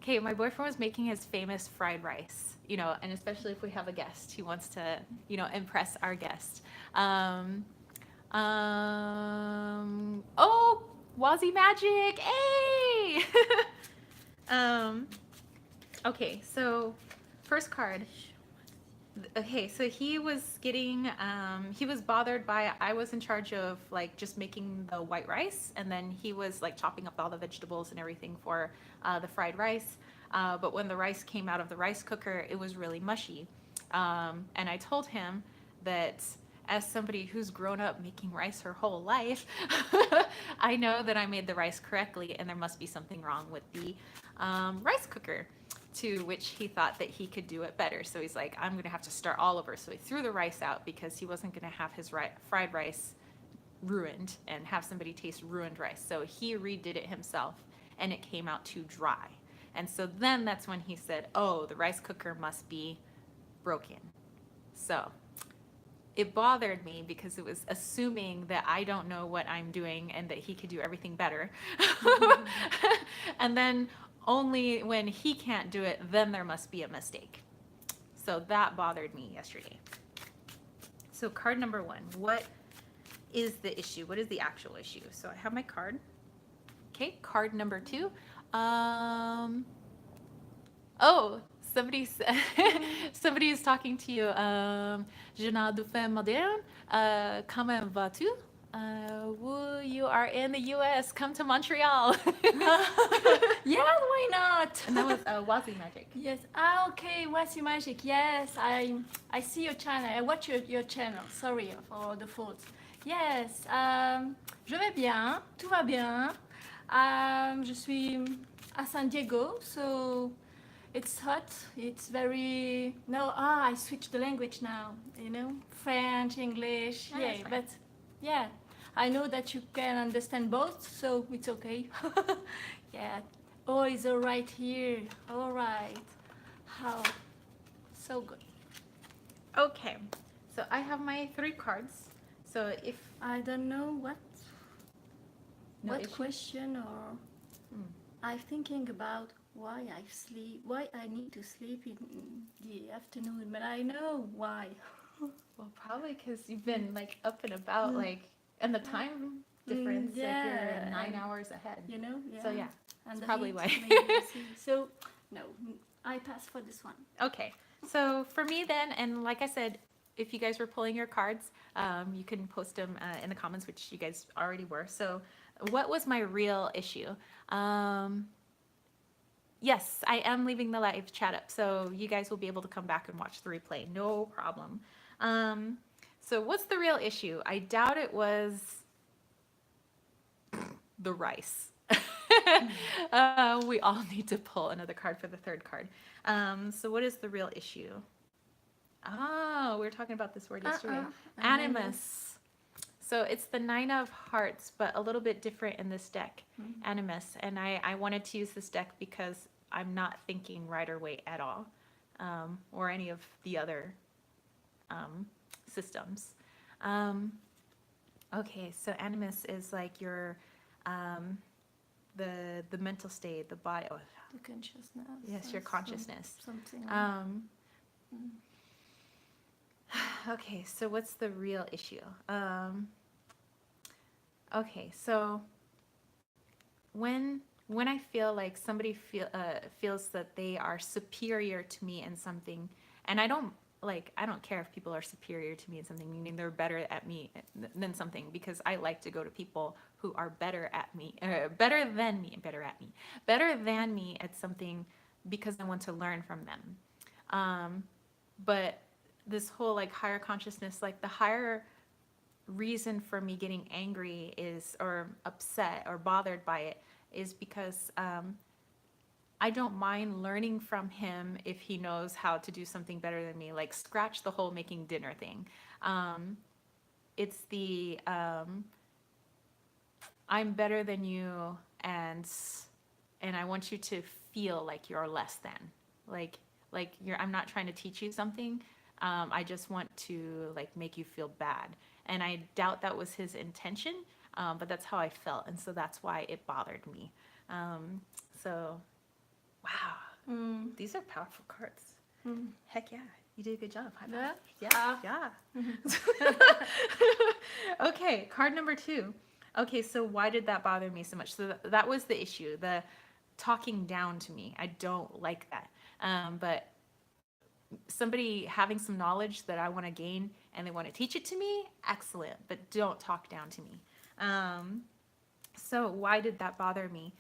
Okay, my boyfriend was making his famous fried rice, and especially if we have a guest, he wants to, impress our guest. Oh, Wazzy Magic, hey! Okay, so first card. Okay, so he was bothered by, I was in charge of like just making the white rice, and then he was like chopping up all the vegetables and everything for the fried rice. But when the rice came out of the rice cooker, it was really mushy. And I told him that as somebody who's grown up making rice her whole life, I know that I made the rice correctly, and there must be something wrong with the rice cooker. To which he thought that he could do it better. So he's like, I'm going to have to start all over. So he threw the rice out because he wasn't going to have his fried rice ruined and have somebody taste ruined rice. So he redid it himself, and it came out too dry. And so then that's when he said, oh, the rice cooker must be broken. So it bothered me because it was assuming that I don't know what I'm doing and that he could do everything better. And then only when he can't do it, then there must be a mistake. So that bothered me yesterday. So card number one, what is the issue? What is the actual issue? So I have my card. Okay, card number two. Oh, somebody is talking to you. Journal du Femme Moderne. Comment vas-tu? Woo, you are in the US. Come to Montreal. Yeah, why not? And that was Wazzy Magic. Yes. Okay, What's Your Magic? Yes, I see your channel. I watch your channel. Sorry for the fault. Yes. Je vais bien. Tout va bien. Je suis à San Diego, so it's hot. It's very I switched the language now. French, English. Oh, Yeah, but yeah. I know that you can understand both, so it's okay. Yeah. Oh, it's all right here. All right. How? So good. Okay, so I have my 3 cards. So if I don't know what issue? question or I'm thinking about why I need to sleep in the afternoon, but I know why. Well, probably because you've been like up and about, like, and the time difference, like you're 9 hours ahead. You know, So yeah, and that's the probably heat why. made you see. So no, I pass for this one. Okay, so for me then, and like I said, if you guys were pulling your cards, you can post them in the comments, which you guys already were. So, what was my real issue? Yes, I am leaving the live chat up, so you guys will be able to come back and watch the replay. No problem. So, what's the real issue? I doubt it was the rice. We all need to pull another card for the third card. So, what is the real issue? Oh, we were talking about this word yesterday. Animus. So it's the 9 of hearts, but a little bit different in this deck. Animus. And I wanted to use this deck because I'm not thinking Rider Waite at all, or any of the other systems. Okay, so animus is like your the mental state, the body. Oh, The consciousness. yes, your consciousness. Something. Okay, so what's the real issue? Okay, so when I feel like somebody feels that they are superior to me in something, and I don't care if people are superior to me in something, meaning they're better at me than something, because I like to go to people who are better than me at something, because I want to learn from them. But this whole like higher consciousness, like the higher reason for me getting angry is, or upset or bothered by it, is because I don't mind learning from him if he knows how to do something better than me. Like, scratch the whole making dinner thing. It's the I'm better than you, and I want you to feel like you're less than. Like I'm not trying to teach you something. I just want to like make you feel bad. And I doubt that was his intention, but that's how I felt, and so that's why it bothered me. So, wow, these are powerful cards. Heck yeah, you did a good job. High five. Yeah. Okay, card number 2. Okay, so why did that bother me so much? So that was the issue, the talking down to me. I don't like that. But somebody having some knowledge that I want to gain and they want to teach it to me, excellent, but don't talk down to me. So why did that bother me?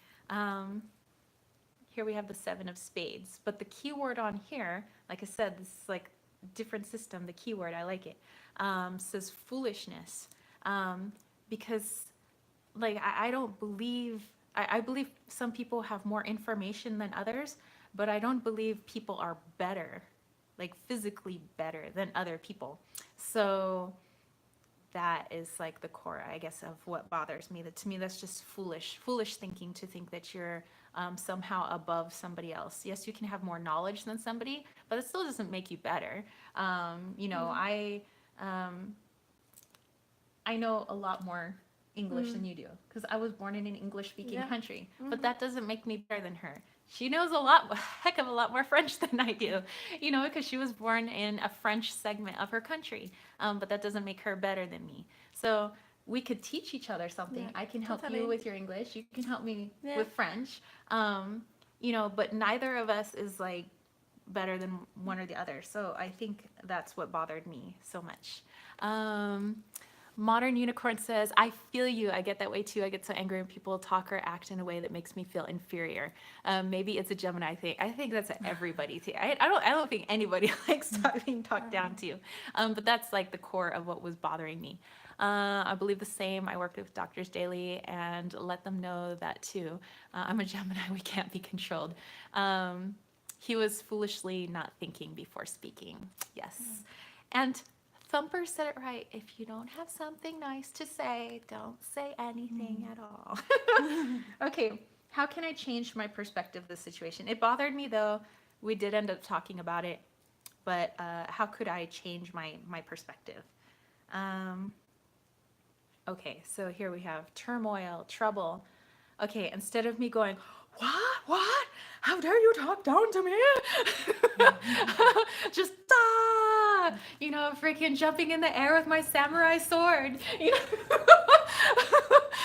Here we have the 7 of spades, but the key word on here, like I said, this is like different system. The key word, I like it, says foolishness, because like I don't believe, I believe some people have more information than others, but I don't believe people are better, like physically better than other people. So that is like the core, I guess, of what bothers me. That to me, that's just foolish thinking, to think that you're somehow above somebody else. Yes, you can have more knowledge than somebody, but it still doesn't make you better. You know, I know a lot more English than you do, because I was born in an English-speaking country, but that doesn't make me better than her. She knows a heck of a lot more French than I do, you know, because she was born in a French segment of her country, but that doesn't make her better than me. So we could teach each other something. Yeah, I can help totally. you with your English. You can help me with French, you know, but neither of us is like better than one or the other. So I think that's what bothered me so much. Modern Unicorn says, I feel you. I get that way too. I get so angry when people talk or act in a way that makes me feel inferior. Maybe it's a Gemini thing. I think that's everybody thing. I don't think anybody likes being talked down to. But that's like the core of what was bothering me. I believe the same. I worked with doctors daily and let them know that too. I'm a Gemini. We can't be controlled. He was foolishly not thinking before speaking. Yes. And Thumper said it right. If you don't have something nice to say, don't say anything at all. Okay, how can I change my perspective of the situation? It bothered me though. We did end up talking about it, but how could I change my perspective? Okay, so here we have turmoil, trouble. Okay, instead of me going, what? How dare you talk down to me? Just you know, freaking jumping in the air with my samurai sword, you know,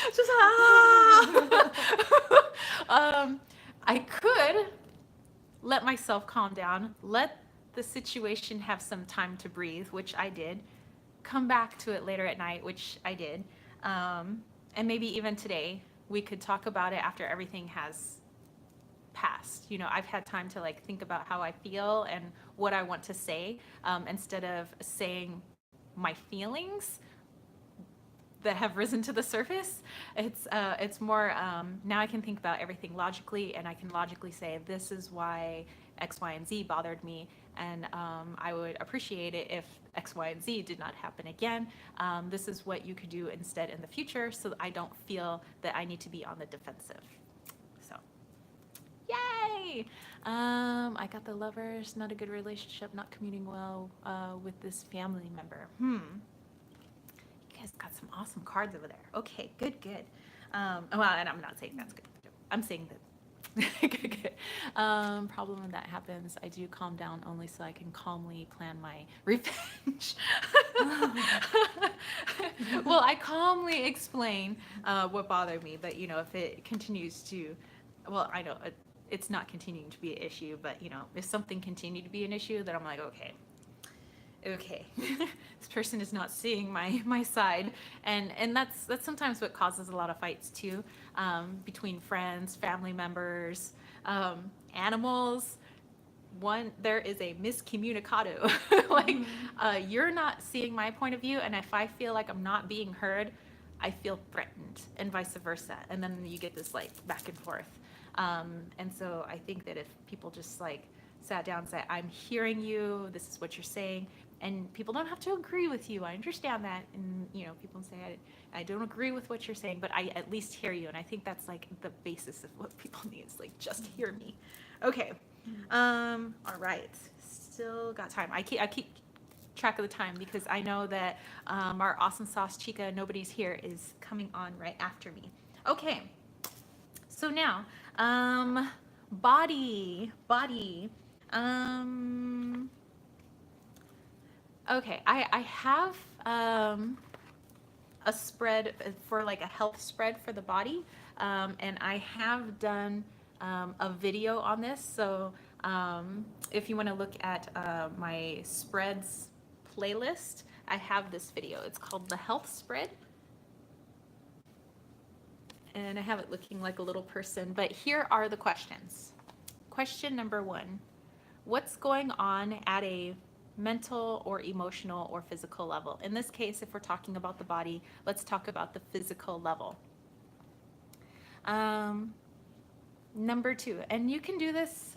just I could let myself calm down, let the situation have some time to breathe, which I did, come back to it later at night, which I did, and maybe even today we could talk about it after everything has passed. You know, I've had time to like think about how I feel and what I want to say, instead of saying my feelings that have risen to the surface. It's more, now I can think about everything logically, and I can logically say this is why X, Y, and Z bothered me, and I would appreciate it if X, Y, and Z did not happen again. This is what you could do instead in the future, so that I don't feel that I need to be on the defensive. So, yay! I got the lovers, not a good relationship, not communing well with this family member. You guys got some awesome cards over there. Okay, good. Well, and I'm not saying that's good. I'm saying that. Good. Problem when that happens, I do calm down only so I can calmly plan my revenge. Well, I calmly explain what bothered me, but you know, if it continues to, well, I know it's not continuing to be an issue, but you know, if something continued to be an issue, then I'm like, okay, this person is not seeing my side, and that's sometimes what causes a lot of fights too, between friends, family members, animals. One, there is a miscommunicado. Like, you're not seeing my point of view, and if I feel like I'm not being heard, I feel threatened, and vice versa, and then you get this like back and forth. And so I think that if people just like sat down and said, I'm hearing you, this is what you're saying, and people don't have to agree with you, I understand that, and you know, people say, I don't agree with what you're saying, but I at least hear you, and I think that's like the basis of what people need, is like, just hear me. Okay. All right, still got time. I keep track of the time because I know that our awesome sauce chica, nobody's here, is coming on right after me. Okay, so now body. Okay, I have a spread for like a health spread for the body, and I have done a video on this. So if you want to look at my spreads playlist, I have this video. It's called the health spread, and I have it looking like a little person, but here are the questions. Question number 1, what's going on at a mental or emotional or physical level? In this case, if we're talking about the body, let's talk about the physical level. Number 2, and you can do this,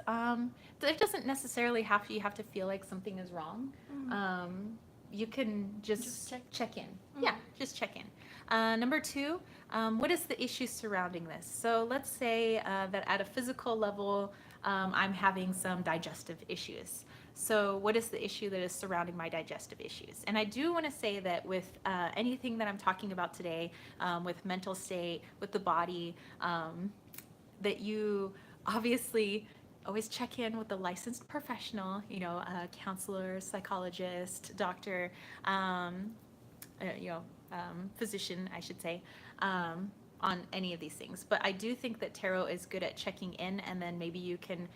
it doesn't necessarily you have to feel like something is wrong. You can just check in. Yeah, just check in. Number 2, what is the issue surrounding this? So let's say that at a physical level, I'm having some digestive issues. So what is the issue that is surrounding my digestive issues? And I do want to say that with anything that I'm talking about today, with mental state, with the body, that you obviously always check in with a licensed professional, you know, a counselor, psychologist, doctor, physician, I should say, on any of these things. But I do think that tarot is good at checking in, and then maybe you can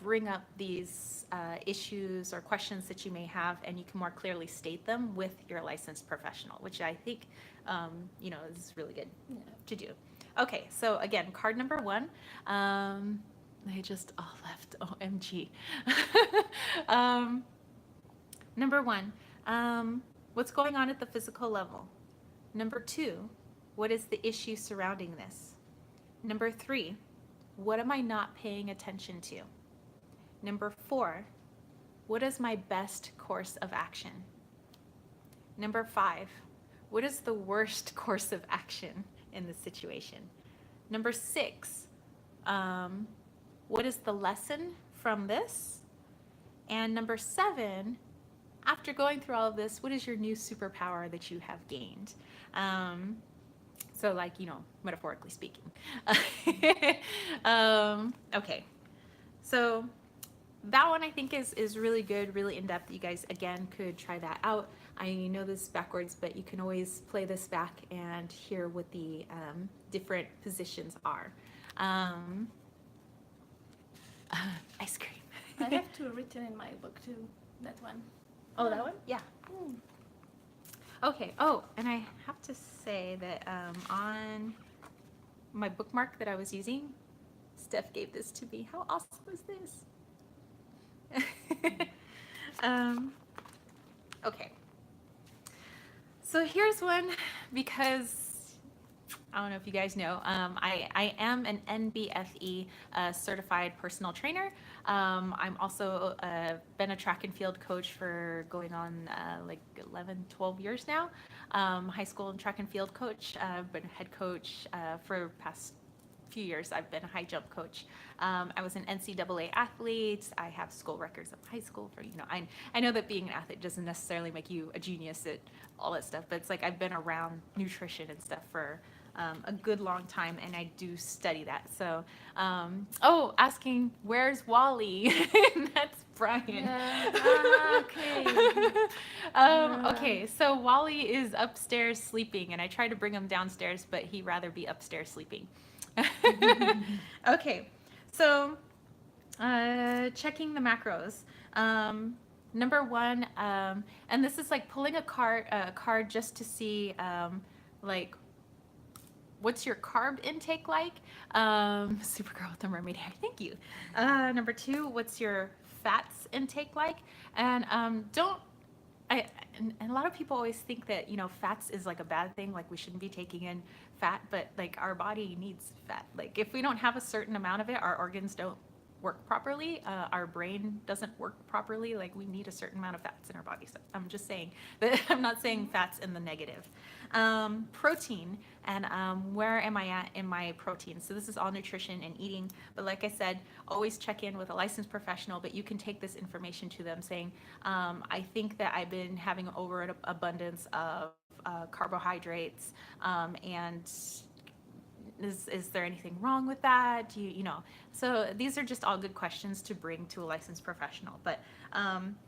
bring up these issues or questions that you may have, and you can more clearly state them with your licensed professional, which I think, is really good to do. Okay, so again, card number 1. They just all left. OMG. Number 1, what's going on at the physical level? Number 2, what is the issue surrounding this? Number 3, what am I not paying attention to? Number 4, what is my best course of action? Number 5, what is the worst course of action in this situation? Number 6, what is the lesson from this? And number 7, after going through all of this, what is your new superpower that you have gained? So like, metaphorically speaking. Okay, so that one I think is really good, really in depth. You guys again could try that out. I know this is backwards, but you can always play this back and hear what the different positions are. Um, Ice cream. I have to written in my book too. That one. Oh, that one? Yeah. Okay. Oh, and I have to say that on my bookmark that I was using, Steph gave this to me. How awesome is this? Okay. So here's one because I don't know if you guys know, I am an NBFE certified personal trainer. I'm also been a track and field coach for going on like 11, 12 years now. High school and track and field coach. I've been head coach for past few years. I've been a high jump coach. I was an NCAA athlete. I have school records of high school for, I know that being an athlete doesn't necessarily make you a genius at all that stuff, but it's like I've been around nutrition and stuff for a good long time, and I do study that. So, asking where's Wally? That's Brian. Yeah. Okay. Okay, so Wally is upstairs sleeping, and I tried to bring him downstairs, but he'd rather be upstairs sleeping. Okay, so checking the macros. Number one, and this is like pulling a card just to see like what's your carb intake like? Supergirl with the mermaid hair, thank you. Number two, what's your fats intake like? And and a lot of people always think that, fats is like a bad thing, like we shouldn't be taking in fat, but like our body needs fat. Like if we don't have a certain amount of it, our organs don't work properly. Our brain doesn't work properly. Like we need a certain amount of fats in our body. So I'm just saying that I'm not saying fats in the negative. Protein, and where am I at in my protein? So this is all nutrition and eating, but like I said, always check in with a licensed professional, but you can take this information to them saying, I think that I've been having overabundance of carbohydrates, and is there anything wrong with that? Do you know? So these are just all good questions to bring to a licensed professional, but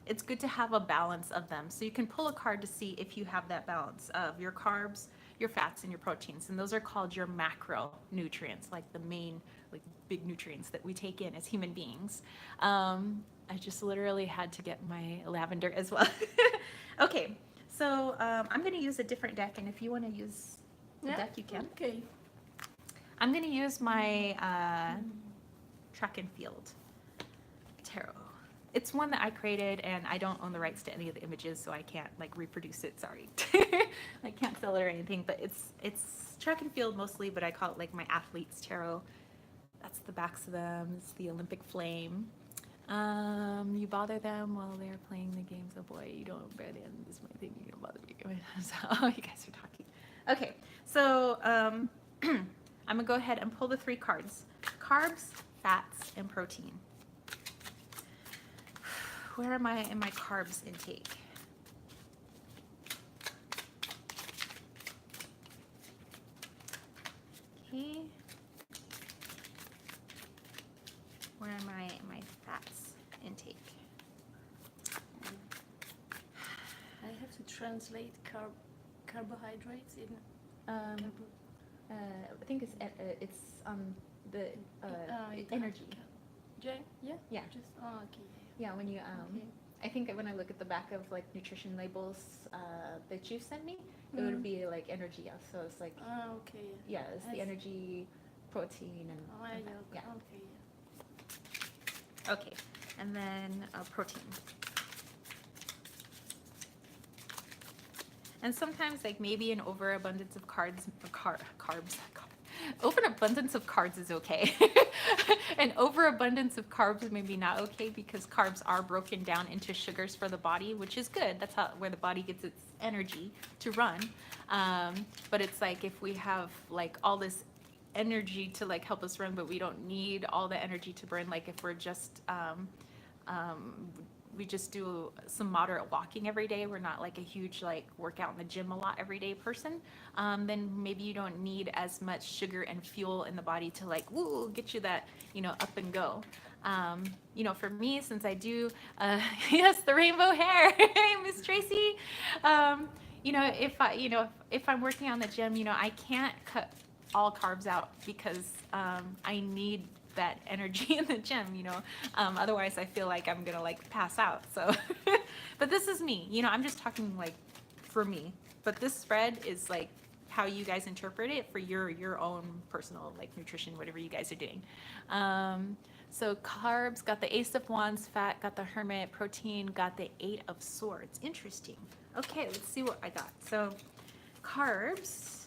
it's good to have a balance of them. So you can pull a card to see if you have that balance of your carbs, your fats, and your proteins. And those are called your macronutrients, like the main, like big nutrients that we take in as human beings. I just literally had to get my lavender as well. Okay, so I'm going to use a different deck, and if you want to use the deck, you can. Okay. I'm going to use my track and field tarot. It's one that I created, and I don't own the rights to any of the images, so I can't like reproduce it. Sorry, I can't sell it or anything. But it's track and field mostly, but I call it like my athletes tarot. That's the backs of them. It's the Olympic flame. You bother them while they're playing the games. Oh boy, you don't bet in. This is my thing. You don't bother me. So, you guys are talking. Okay, so I'm gonna go ahead and pull the three cards: carbs, fats, and protein. Where am I in my carbs intake? Okay. Where am I in my fats intake? I have to translate carbohydrates in. I think it's the energy. Yeah. Yeah. Just okay. Yeah, when you Okay. I think when I look at the back of like nutrition labels that you sent me, it would be like energy. Yeah, so it's like Okay. yeah, it's the energy, protein, and Yeah. Okay. Okay, and then protein. And sometimes like maybe an overabundance of carbs. Overabundance of carbs is okay. An overabundance of carbs maybe not okay, because carbs are broken down into sugars for the body, which is good. That's where the body gets its energy to run. But it's like if we have like all this energy to like help us run, but we don't need all the energy to burn. Like if we're just we just do some moderate walking every day, we're not like a huge like workout in the gym a lot every day person, then maybe you don't need as much sugar and fuel in the body to like, woo, get you that, up and go. For me, since I do, yes, the rainbow hair, Miss Tracy, if I'm working on the gym, I can't cut all carbs out because I need that energy in the gym, otherwise I feel like I'm gonna like pass out. So, but this is me, I'm just talking like for me, but this spread is like how you guys interpret it for your own personal like nutrition, whatever you guys are doing. So carbs, got the Ace of Wands, fat, got the Hermit, protein, got the Eight of Swords. Interesting. Okay, let's see what I got. So carbs.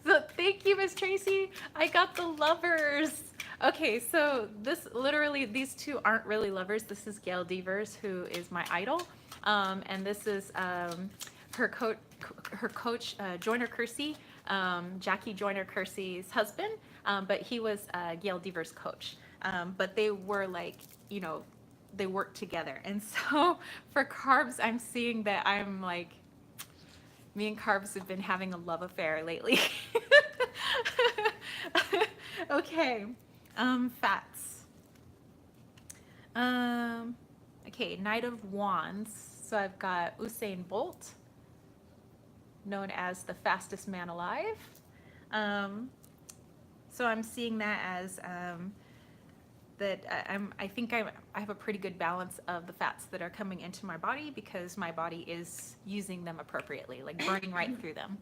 So thank you, Miss Tracy. I got the Lovers. Okay, so these two aren't really lovers. This is Gail Devers, who is my idol, and this is her coach, Joyner Kersey, Jackie Joyner Kersey's husband, but he was Gail Devers' coach. But they were like, they worked together, and so for carbs, I'm seeing that I'm like, me and carbs have been having a love affair lately. Okay, fats. Okay, Knight of Wands. So I've got Usain Bolt, known as the fastest man alive. So I'm seeing that as I think I have a pretty good balance of the fats that are coming into my body because my body is using them appropriately, like burning right through them.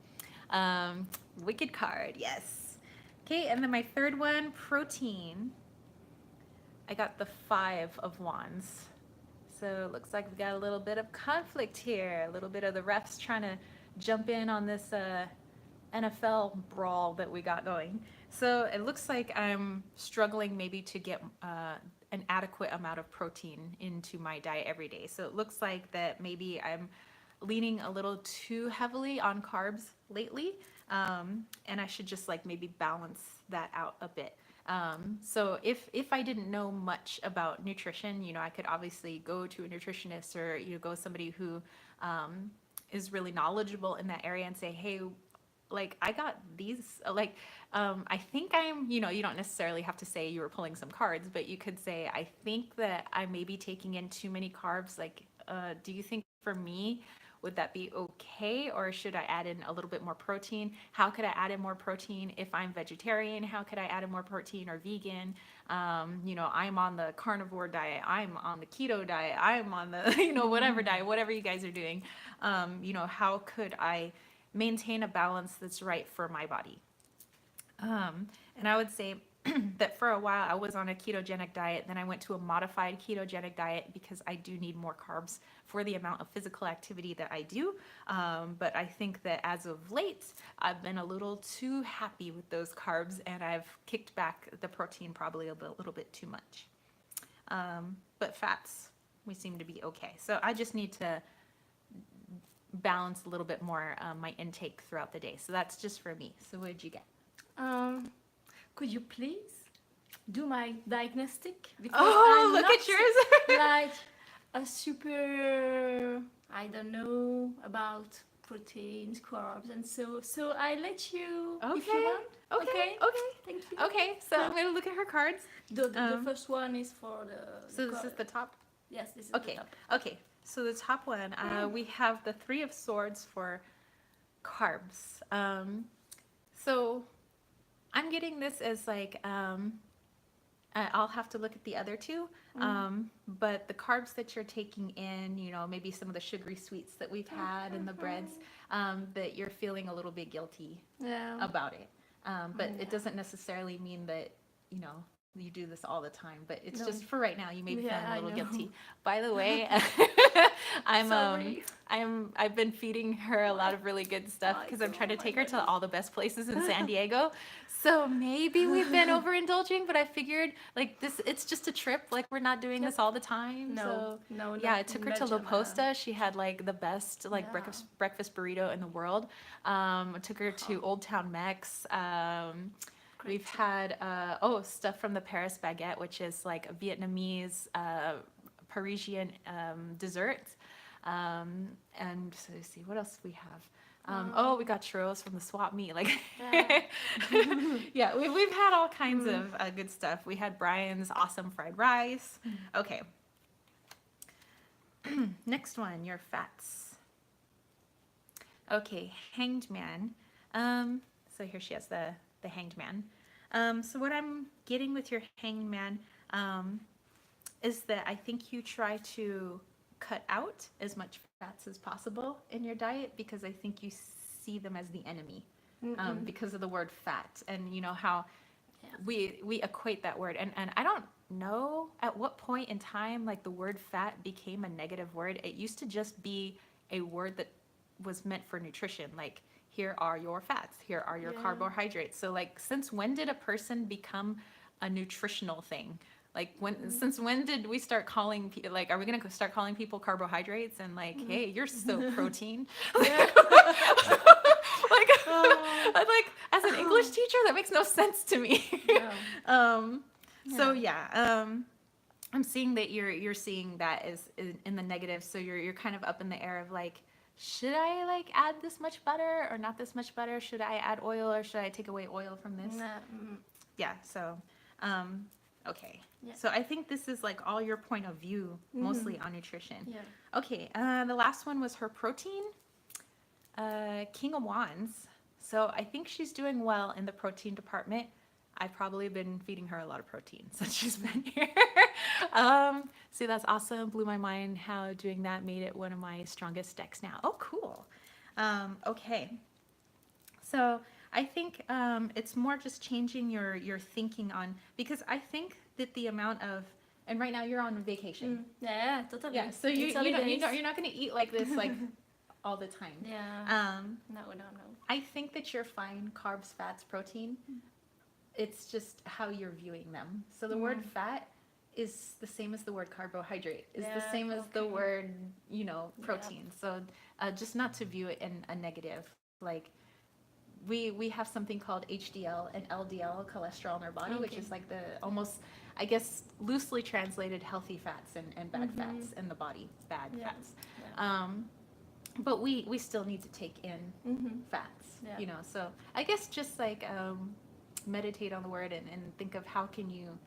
Wicked card, yes. Okay, and then my third one, protein. I got the Five of Wands. So it looks like we've got a little bit of conflict here, a little bit of the refs trying to jump in on this NFL brawl that we got going. So it looks like I'm struggling maybe to get an adequate amount of protein into my diet every day. So it looks like that maybe I'm leaning a little too heavily on carbs lately, and I should just like maybe balance that out a bit. So if I didn't know much about nutrition, I could obviously go to a nutritionist or go somebody who is really knowledgeable in that area and say, hey, like I got these, like I think I'm, you don't necessarily have to say you were pulling some cards, but you could say, I think that I may be taking in too many carbs. Like, do you think for me, would that be okay? Or should I add in a little bit more protein? How could I add in more protein if I'm vegetarian? How could I add in more protein or vegan? I'm on the carnivore diet. I'm on the keto diet. I'm on the, whatever diet, whatever you guys are doing. How could I maintain a balance that's right for my body? And I would say that for a while I was on a ketogenic diet, then I went to a modified ketogenic diet because I do need more carbs for the amount of physical activity that I do. But I think that as of late, I've been a little too happy with those carbs and I've kicked back the protein probably a little bit too much. But fats, we seem to be okay. So I just need to balance a little bit more my intake throughout the day. So that's just for me. So what did you get? Could you please do my diagnostic? Because look at yours. Like a super, I don't know about proteins, carbs, and so I let you if you want. Okay. Thank you. Okay, so I'm gonna look at her cards. The first one is for the. So this is the top. Yes, this is the top. Okay. So the top one, we have the Three of Swords for carbs. So I'm getting this as like, I'll have to look at the other two, but the carbs that you're taking in, maybe some of the sugary sweets that we've had and the breads, that you're feeling a little bit guilty about it. But it doesn't necessarily mean that, you do this all the time, but it's just for right now. You may be feeling a little guilty. By the way, I've been feeding her a lot of really good stuff because I'm trying to take her to all the best places in San Diego. So maybe we've been overindulging, but I figured like this, it's just a trip. Like we're not doing this all the time. No. Yeah, I took her to La Posta. She had like the best like breakfast burrito in the world. I took her to Old Town Mex. great. We've had stuff from the Paris baguette, which is like a Vietnamese Parisian dessert. And so let's see what else we have. We got churros from the swap meet. Like, Yeah. yeah, we've had all kinds of good stuff. We had Brian's awesome fried rice. Okay. Next one, your fats. Okay, hanged man. So here she has the hanged man. So what I'm getting with your hanged man is that I think you try to cut out as much fats as possible in your diet because I think you see them as the enemy because of the word fat, and you know how we equate that word, and I don't know at what point in time like the word fat became a negative word. It used to just be a word that was meant for nutrition, like here are your fats, here are your carbohydrates. So like since when did a person become a nutritional thing? Like since when did we start calling like, are we gonna start calling people carbohydrates and like, hey, you're so protein? Like as an English teacher, that makes no sense to me. So I'm seeing that you're seeing that as in the negative. So you're kind of up in the air of like, should I like add this much butter or not this much butter? Should I add oil or should I take away oil from this? Yeah. So, okay. Yeah. So I think this is like all your point of view, mostly on nutrition. Yeah. Okay. The last one was her protein, King of Wands. So I think she's doing well in the protein department. I've probably been feeding her a lot of protein since she's been here. See, that's awesome. Blew my mind how doing that made it one of my strongest decks now. Oh, cool. Okay. So I think it's more just changing your thinking on, because I think that the amount of, and right now you're on vacation. Yeah, totally. Yeah, so you're not going to eat like this like all the time. Yeah. No. I think that you're fine, carbs, fats, protein. It's just how you're viewing them. So the word fat is the same as the word carbohydrate, is the same as the word, protein. So just not to view it in a negative. Like we have something called HDL and LDL cholesterol in our body, which is like the almost, I guess, loosely translated healthy fats and bad fats in the body, bad fats. Yeah. But we still need to take in fats, so I guess just like meditate on the word and think of how can you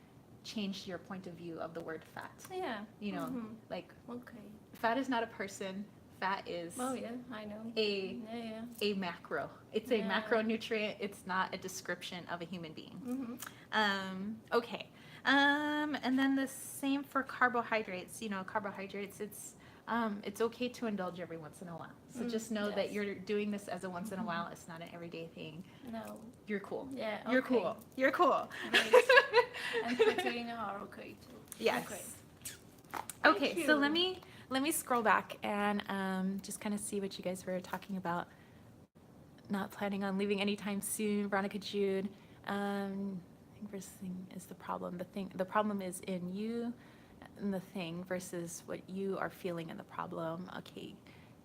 change your point of view of the word fat. Yeah. Like fat is not a person. Fat is I know. A macro. It's a macronutrient. It's not a description of a human being. Okay. And then the same for carbohydrates. Carbohydrates, it's okay to indulge every once in a while. So just know that you're doing this as a once in a while. It's not an everyday thing. No. You're cool. Yeah. You're cool. You're cool. And protein are okay too. Yes. Okay, so let me scroll back and just kind of see what you guys were talking about. Not planning on leaving anytime soon. Veronica Jude. I think first thing is the problem. The problem is in you and the thing versus what you are feeling in the problem. Okay.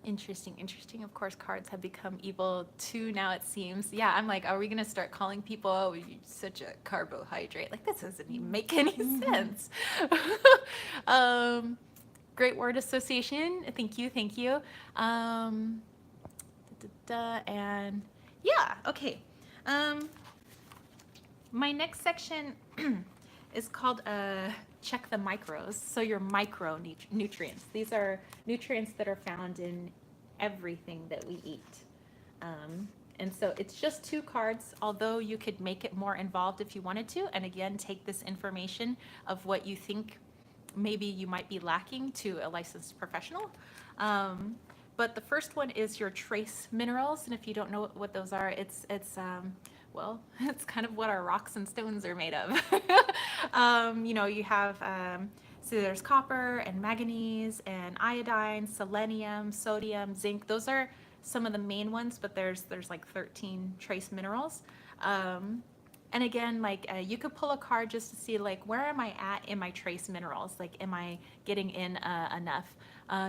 Interesting. Of course, cards have become evil too now, it seems. Yeah, I'm like, are we going to start calling people, oh, you're such a carbohydrate? Like, this doesn't even make any sense. Great word association. Thank you. And yeah, okay. My next section is called check the micros. So your micronutrients. These are nutrients that are found in everything that we eat. And so it's just 2 cards, although you could make it more involved if you wanted to. And again, take this information of what you think maybe you might be lacking to a licensed professional. But the first one is your trace minerals. And if you don't know what those are, it's kind of what our rocks and stones are made of. You have, so there's copper and manganese and iodine, selenium, sodium, zinc. Those are some of the main ones, but there's like 13 trace minerals. And again, like you could pull a card just to see like where am I at in my trace minerals? Like, am I getting in enough?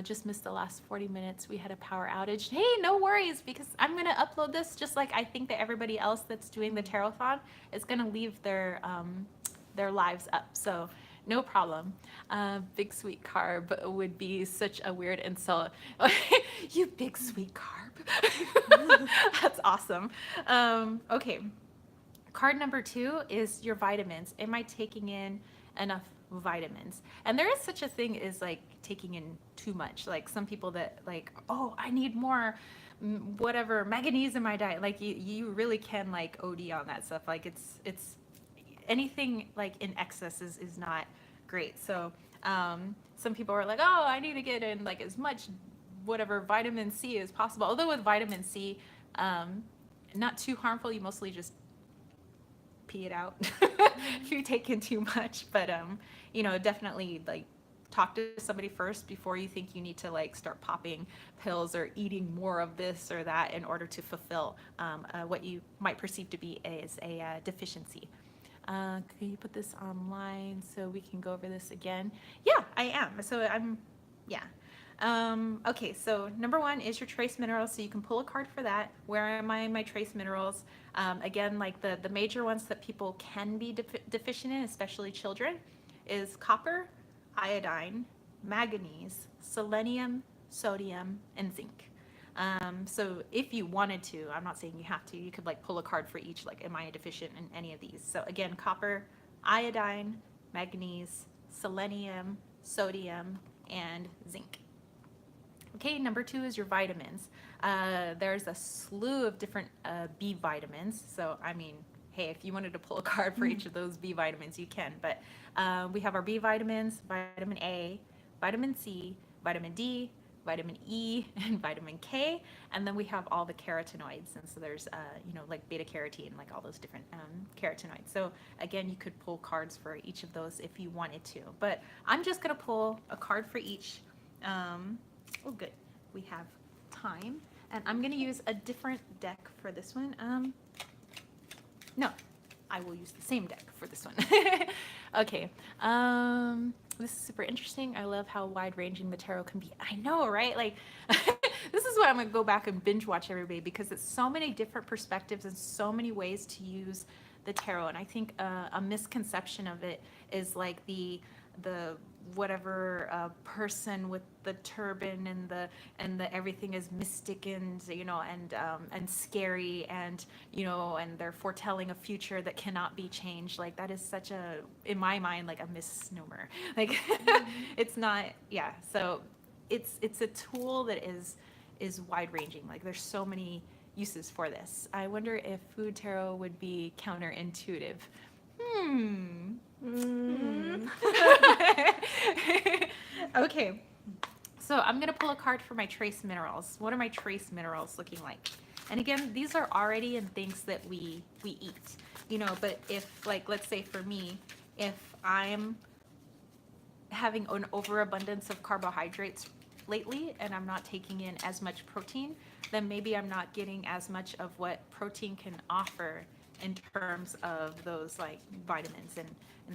Just missed the last 40 minutes. We had a power outage. Hey, no worries, because I'm going to upload this just like I think that everybody else that's doing the Tarothon is going to leave their lives up. So no problem. Big sweet carb would be such a weird insult. You big sweet carb. That's awesome. Okay. Card number 2 is your vitamins. Am I taking in enough vitamins? And there is such a thing as like taking in too much. Like some people that like, oh, I need more whatever manganese in my diet. Like you really can like OD on that stuff. Like it's anything like in excess is not great. So some people are like, oh, I need to get in like as much whatever vitamin C as possible. Although with vitamin C, not too harmful. You mostly just pee it out if you take in too much. But you know, definitely like talk to somebody first before you think you need to like start popping pills or eating more of this or that in order to fulfill what you might perceive to be as a deficiency. Can you put this online so we can go over this again? Yeah, I am. So I'm, yeah. Okay, so number 1 is your trace minerals. So you can pull a card for that. Where am I in my trace minerals? Again, like the major ones that people can be deficient in, especially children, is copper, iodine, manganese, selenium, sodium, and zinc. So if you wanted to, I'm not saying you have to, you could like pull a card for each, like, am I deficient in any of these? So again, copper, iodine, manganese, selenium, sodium, and zinc. Okay, number 2 is your vitamins. There's a slew of different B vitamins. So, I mean, hey, if you wanted to pull a card for each of those B vitamins, you can. But we have our B vitamins, vitamin A, vitamin C, vitamin D, vitamin E, and vitamin K. And then we have all the carotenoids. And so there's, you know, like beta carotene, like all those different carotenoids. So again, you could pull cards for each of those if you wanted to. But I'm just going to pull a card for each. Oh, good. We have time. And I'm going to use a different deck for this one. No, I will use the same deck for this one. Okay. This is super interesting. I love how wide-ranging the tarot can be. I know, right? Like, this is why I'm going to go back and binge watch everybody, because it's so many different perspectives and so many ways to use the tarot. And I think a misconception of it is like the whatever person with the turban and the everything is mystic and, you know, and scary, and, you know, and they're foretelling a future that cannot be changed. Like, that is such a, in my mind, like a misnomer. Like, it's not, yeah. So it's a tool that is wide ranging. Like, there's so many uses for this. I wonder if food tarot would be counterintuitive. Okay, so I'm gonna pull a card for my trace minerals. What are my trace minerals looking like? And again, these are already in things that we eat, you know. But if, like, let's say for me, if I'm having an overabundance of carbohydrates lately and I'm not taking in as much protein, then maybe I'm not getting as much of what protein can offer in terms of those like vitamins and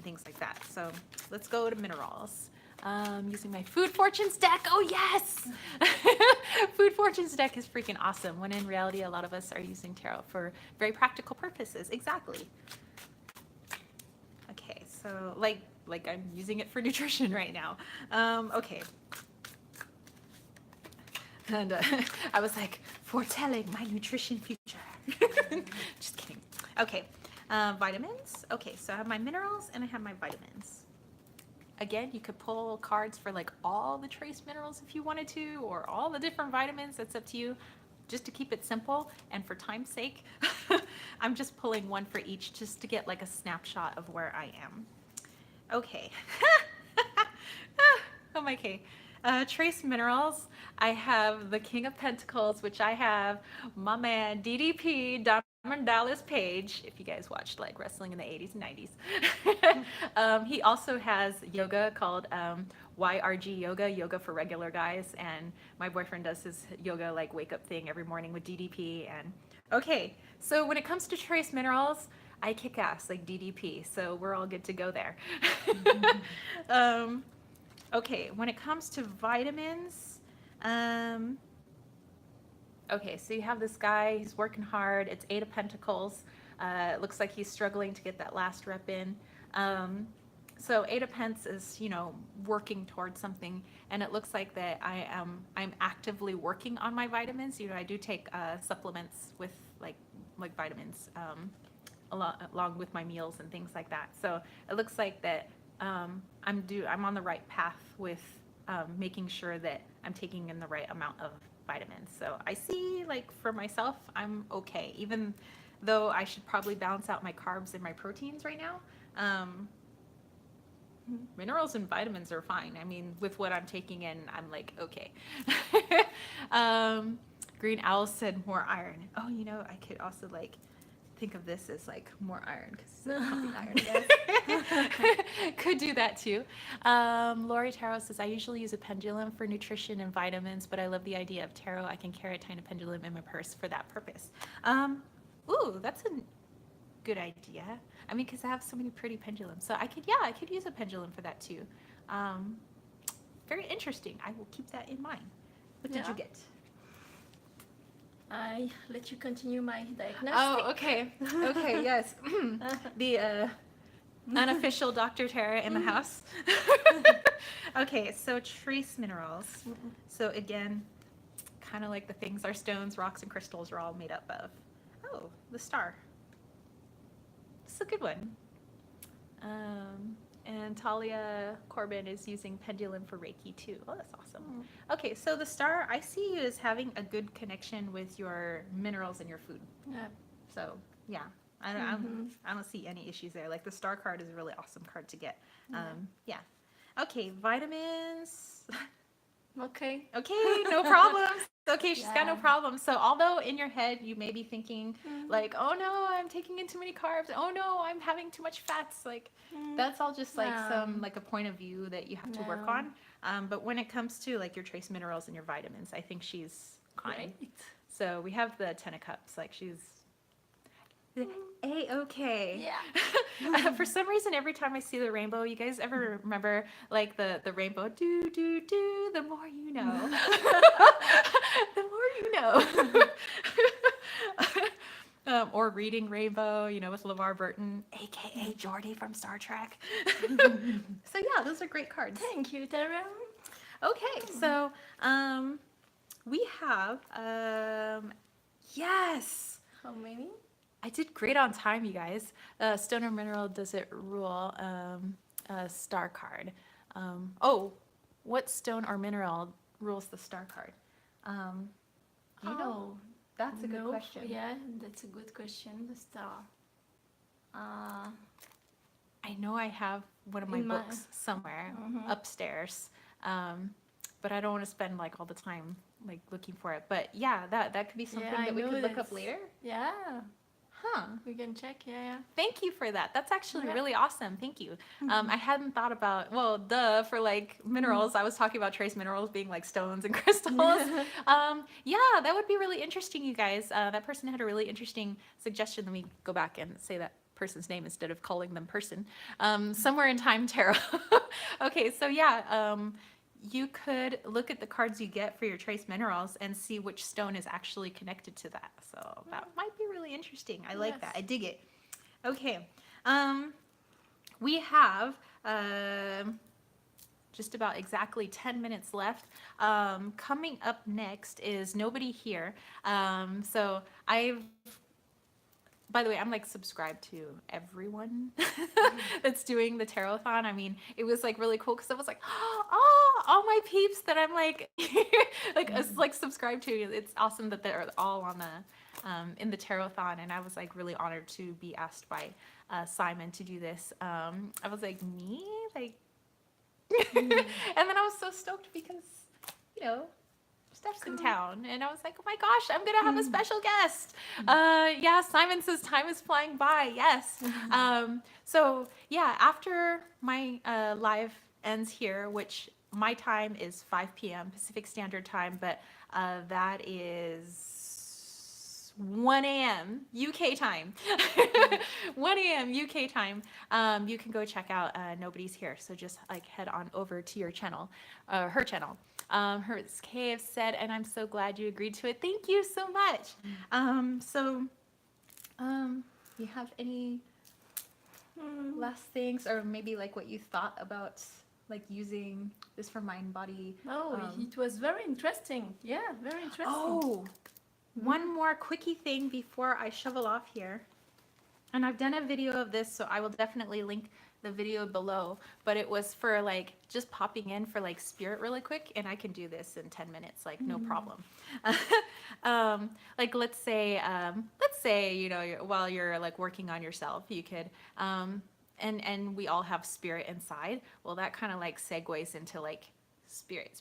things like that. So let's go to minerals. Using my Food Fortunes deck. Oh yes! Food Fortunes deck is freaking awesome, when in reality a lot of us are using tarot for very practical purposes. Exactly. Okay, so like I'm using it for nutrition right now. Okay. And I was like, foretelling my nutrition future. Just kidding. Okay, vitamins. Okay, so I have my minerals and I have my vitamins. Again, you could pull cards for like all the trace minerals if you wanted to, or all the different vitamins. That's up to you. Just to keep it simple and for time's sake, I'm just pulling one for each just to get like a snapshot of where I am. Okay. Oh my okay. Trace minerals, I have the King of Pentacles, which I have my man DDP, Diamond Dallas Page, if you guys watched like wrestling in the 80s and 90s. He also has yoga called YRG Yoga, yoga for regular guys, and my boyfriend does his yoga like wake up thing every morning with DDP. And okay, so when it comes to trace minerals, I kick ass like DDP, so we're all good to go there. Okay, when it comes to vitamins, um, okay, so you have this guy, he's working hard. It's Eight of Pentacles. It looks like he's struggling to get that last rep in. So Eight of Pence is, working towards something, and it looks like that I'm actively working on my vitamins. I do take supplements with like vitamins along with my meals and things like that. So it looks like that I'm on the right path with making sure that I'm taking in the right amount of vitamins. So I see, like, for myself, I'm okay, even though I should probably balance out my carbs and my proteins right now. Minerals and vitamins are fine. I mean, with what I'm taking in, I'm like, okay. Green Owl said more iron. Oh, I could also like think of this as like more iron because pumping iron. Could do that too. Lori Tarot says, I usually use a pendulum for nutrition and vitamins, but I love the idea of tarot. I can carry a tiny pendulum in my purse for that purpose. Ooh, that's a good idea. I mean, because I have so many pretty pendulums. So I could use a pendulum for that too. Very interesting. I will keep that in mind. What did you get? I let you continue my diagnostic. Oh, okay. Okay, yes. The unofficial Dr. Tara in the house. Okay, so trace minerals. So again, kind of like the things our stones, rocks, and crystals are all made up of. Oh, the star. It's a good one. And Talia Corbin is using pendulum for Reiki too. Oh, that's awesome. Okay, so the star, I see you as having a good connection with your minerals and your food. Yeah. So yeah, I don't see any issues there. Like the star card is a really awesome card to get. Yeah. Okay, vitamins. Okay. Okay, no problems. Okay, she's got no problems. So although in your head you may be thinking like, oh no, I'm taking in too many carbs. Oh no, I'm having too much fats. Like that's all just like a point of view that you have to work on. But when it comes to like your trace minerals and your vitamins, I think she's fine. Great. So we have the Ten of Cups. Like she's A-okay. Yeah. For some reason, every time I see the rainbow, you guys ever remember like the rainbow, do, do, do, the more you know. The more you know. Or reading Rainbow, with LeVar Burton, aka Geordi from Star Trek. So yeah, those are great cards. Thank you, Tara. Okay, so we have yes. How many? I did great on time, you guys. Stone or mineral does it rule? Star card. What stone or mineral rules the star card? That's a good question. Yeah, that's a good question. The star. I know I have one of my books somewhere upstairs, but I don't want to spend like all the time like looking for it. But yeah, that could be something that we could look up later. Yeah. Huh. We can check, yeah. Thank you for that. That's actually really awesome. Thank you. I hadn't thought about, for like minerals, I was talking about trace minerals being like stones and crystals. Yeah, that would be really interesting, you guys. That person had a really interesting suggestion. Let me go back and say that person's name instead of calling them person. Somewhere in time, tarot. Okay, so yeah, you could look at the cards you get for your trace minerals and see which stone is actually connected to that. So that might be really interesting. I like that. I dig it. Okay. We have just about exactly 10 minutes left. Coming up next is Nobody Here. So by the way, I'm like subscribed to everyone that's doing the Tarothon. I mean, it was like really cool because I was like, oh, all my peeps that I'm like, like subscribed to. It's awesome that they're all on the in the Tarothon, and I was like really honored to be asked by Simon to do this. I was like, me, like, and then I was so stoked because Steph's in town, and I was like, oh my gosh, I'm gonna have a special guest. Yeah, Simon says time is flying by. Yes. So yeah, after my live ends here, which my time is 5 p.m. Pacific Standard Time, but that is 1 a.m. UK time. 1 a.m. UK time. You can go check out Nobody's Here. So just like head on over to your channel, her channel. Her Kay have said, and I'm so glad you agreed to it. Thank you so much. You have any last things, or maybe like what you thought about like using this for mind body? Oh, it was very interesting. Yeah, very interesting. Oh, one more quickie thing before I shovel off here. And I've done a video of this, so I will definitely link the video below. But it was for like just popping in for like spirit really quick, and I can do this in 10 minutes, like no problem. Like let's say you know while you're like working on yourself, you could and we all have spirit inside. Well, that kind of like segues into like spirit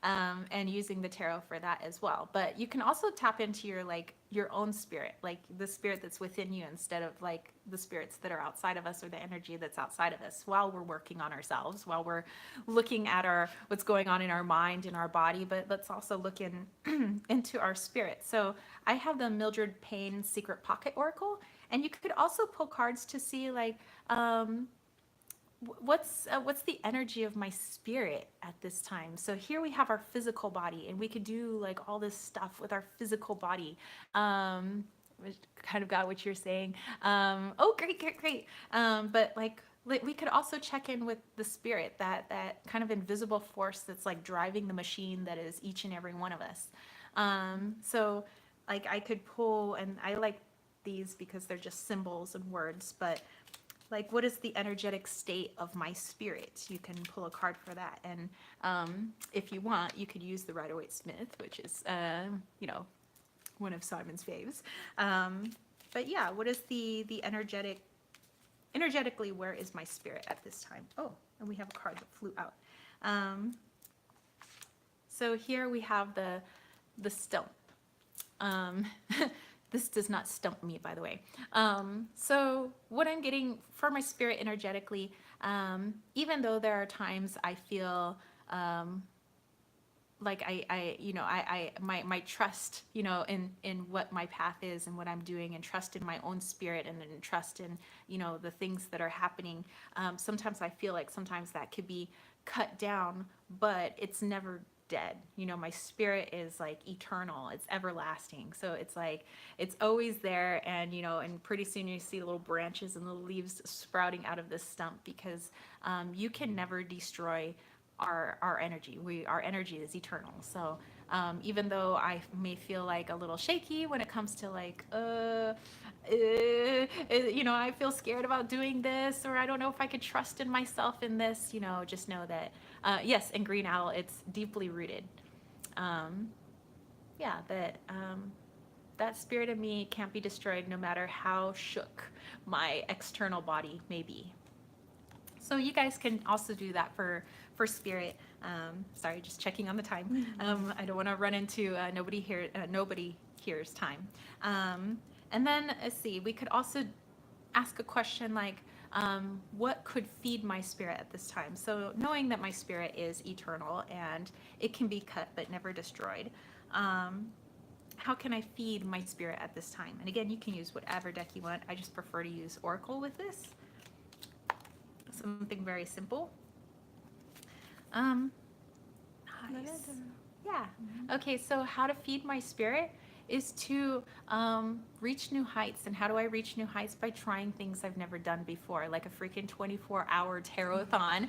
and using the tarot for that as well. But you can also tap into your like your own spirit, like the spirit that's within you, instead of like the spirits that are outside of us or the energy that's outside of us, while we're working on ourselves, while we're looking at our what's going on in our mind and our body. But let's also look in into our spirit. So I have the Mildred Payne Secret Pocket Oracle, and you could also pull cards to see like what's the energy of my spirit at this time. So here we have our physical body, and we could do like all this stuff with our physical body. Which kind of got what you're saying. Oh, great. But like we could also check in with the spirit, that kind of invisible force that's like driving the machine that is each and every one of us. So like I could pull, and I like these because they're just symbols and words, but like what is the energetic state of my spirit? You can pull a card for that. And if you want, you could use the Rider-Waite-Smith, which is you know, one of Simon's faves. But yeah, what is the energetically, where is my spirit at this time? Oh, and we have a card that flew out. So here we have the stump. This does not stump me, by the way. So what I'm getting for my spirit energetically, even though there are times I feel like my trust, you know, in what my path is and what I'm doing, and trust in my own spirit, and trust in, you know, the things that are happening. Sometimes I feel like sometimes that could be cut down, but it's never dead. You know, my spirit is like eternal, it's everlasting. So it's like it's always there, and you know, and pretty soon you see little branches and little leaves sprouting out of this stump, because you can never destroy our energy. Our energy is eternal. So even though I may feel like a little shaky when it comes to like you know, I feel scared about doing this, or I don't know if I could trust in myself in this, you know, just know that yes, in Green Owl, it's deeply rooted. Yeah, that spirit of me can't be destroyed, no matter how shook my external body may be. So you guys can also do that for spirit. Sorry, just checking on the time. I don't want to run into nobody here's time. And then let's see, we could also ask a question like, what could feed my spirit at this time? So knowing that my spirit is eternal and it can be cut but never destroyed, how can I feed my spirit at this time? And again, you can use whatever deck you want. I just prefer to use Oracle with this. Something very simple. Nice. Yeah. Okay, so how to feed my spirit is to reach new heights. And how do I reach new heights? By trying things I've never done before, like a freaking 24-hour tarothon.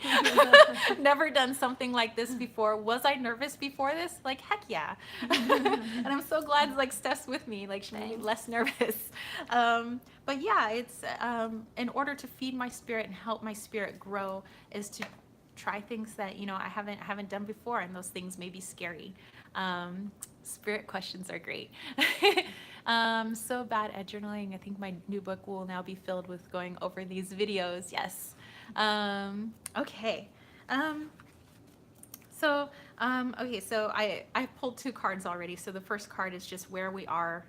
Never done something like this before. Was I nervous before this? Like, heck yeah. And I'm so glad like Steph's with me, like she made me less nervous. But yeah, it's in order to feed my spirit and help my spirit grow is to try things that, you know, I haven't done before, and those things may be scary. Spirit questions are great. So bad at journaling. I think my new book will now be filled with going over these videos. Yes. Okay. Okay, so I pulled two cards already. So the first card is just where we are.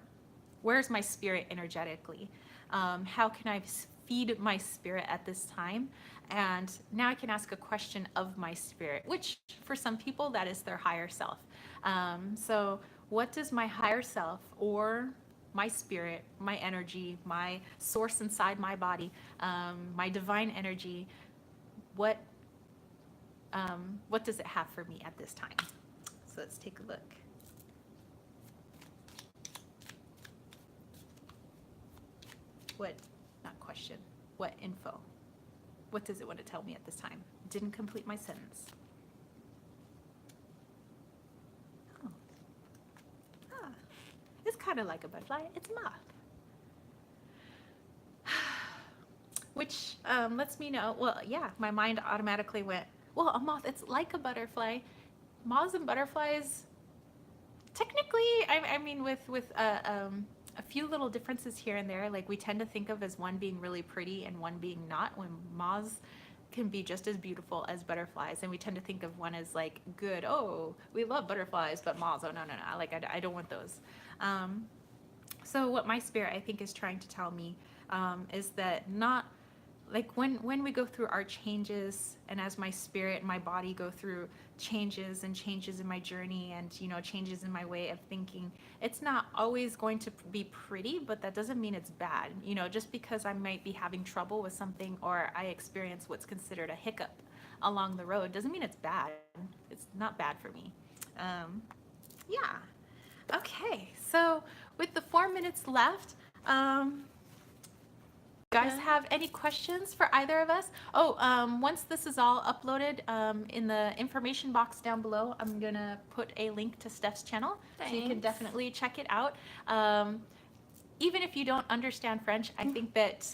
Where's my spirit energetically? How can I feed my spirit at this time? And now I can ask a question of my spirit, which for some people that is their higher self. So what does my higher self, or my spirit, my energy, my source inside my body, my divine energy, what does it have for me at this time? So let's take a look. What info? What does it want to tell me at this time? Didn't complete my sentence. Oh. Ah. It's kind of like a butterfly. It's a moth. Which lets me know, well, yeah, my mind automatically went, well, a moth, it's like a butterfly. Moths and butterflies, technically, I mean, with a few little differences here and there, like we tend to think of as one being really pretty and one being not, when moths can be just as beautiful as butterflies, and we tend to think of one as like good, oh, we love butterflies, but moths, oh no, like I don't want those. So what my spirit, I think, is trying to tell me is that not, like when we go through our changes, and as my spirit and my body go through changes and changes in my journey, and changes in my way of thinking, it's not always going to be pretty, but that doesn't mean it's bad. Just because I might be having trouble with something, or I experience what's considered a hiccup along the road, doesn't mean it's bad. It's not bad for me. Yeah. Okay, so with the 4 minutes left, guys have any questions for either of us? Oh, once this is all uploaded, in the information box down below, I'm gonna put a link to Steph's channel. Thanks. So you can definitely check it out. Even if you don't understand French, I think that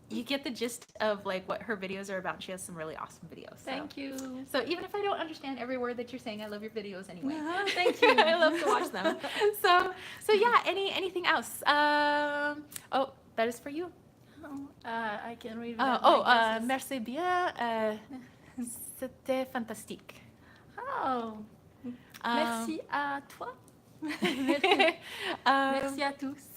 you get the gist of like what her videos are about. She has some really awesome videos. Thank you. So even if I don't understand every word that you're saying, I love your videos anyway. Thank you. I love to watch them. So yeah, anything else? Oh, that is for you. I can read. Merci bien. C'était fantastique. Oh, merci à toi. Merci à tous.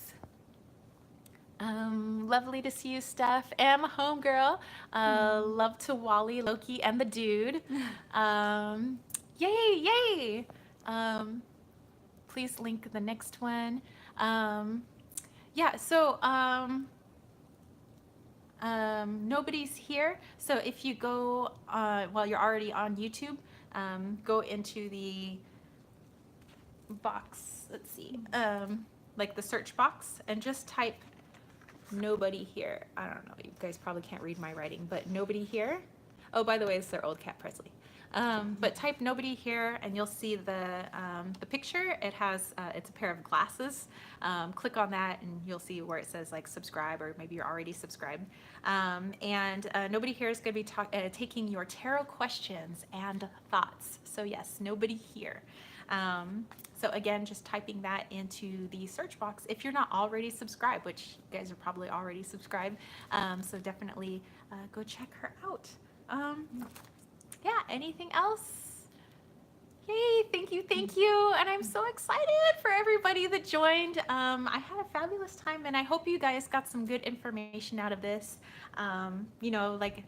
Lovely to see you, Steph. Am a homegirl. Love to Wally, Loki, and the dude. Yay! Please link the next one. Yeah, so nobody's here. So if you go, while you're already on YouTube, go into the box, let's see, like the search box, and just type nobody here. I don't know, you guys probably can't read my writing, but nobody here. Oh, by the way, it's their old cat Presley. But type nobody here, and you'll see the picture. It has it's a pair of glasses. Click on that, and you'll see where it says like subscribe, or maybe you're already subscribed. And nobody here is going to be taking your tarot questions and thoughts. So yes, nobody here. So again, just typing that into the search box if you're not already subscribed, which you guys are probably already subscribed. So definitely go check her out. Yeah, anything else? Yay, thank you. And I'm so excited for everybody that joined. I had a fabulous time, and I hope you guys got some good information out of this. Like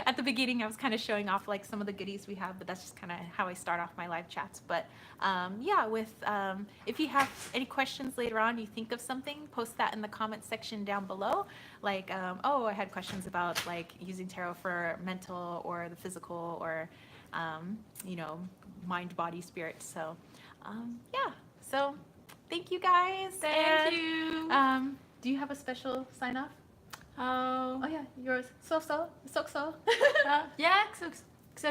at the beginning, I was kind of showing off like some of the goodies we have, but that's just kind of how I start off my live chats. But yeah, if you have any questions later on, you think of something, post that in the comment section down below. Like, oh, I had questions about like using tarot for mental or the physical, or mind, body, spirit. So yeah, so thank you guys. Thank you. Do you have a special sign off? Oh yeah, yours. So yeah,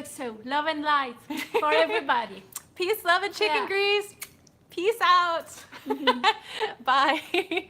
so love and light for everybody. Peace, love, and chicken grease. Peace out. Bye.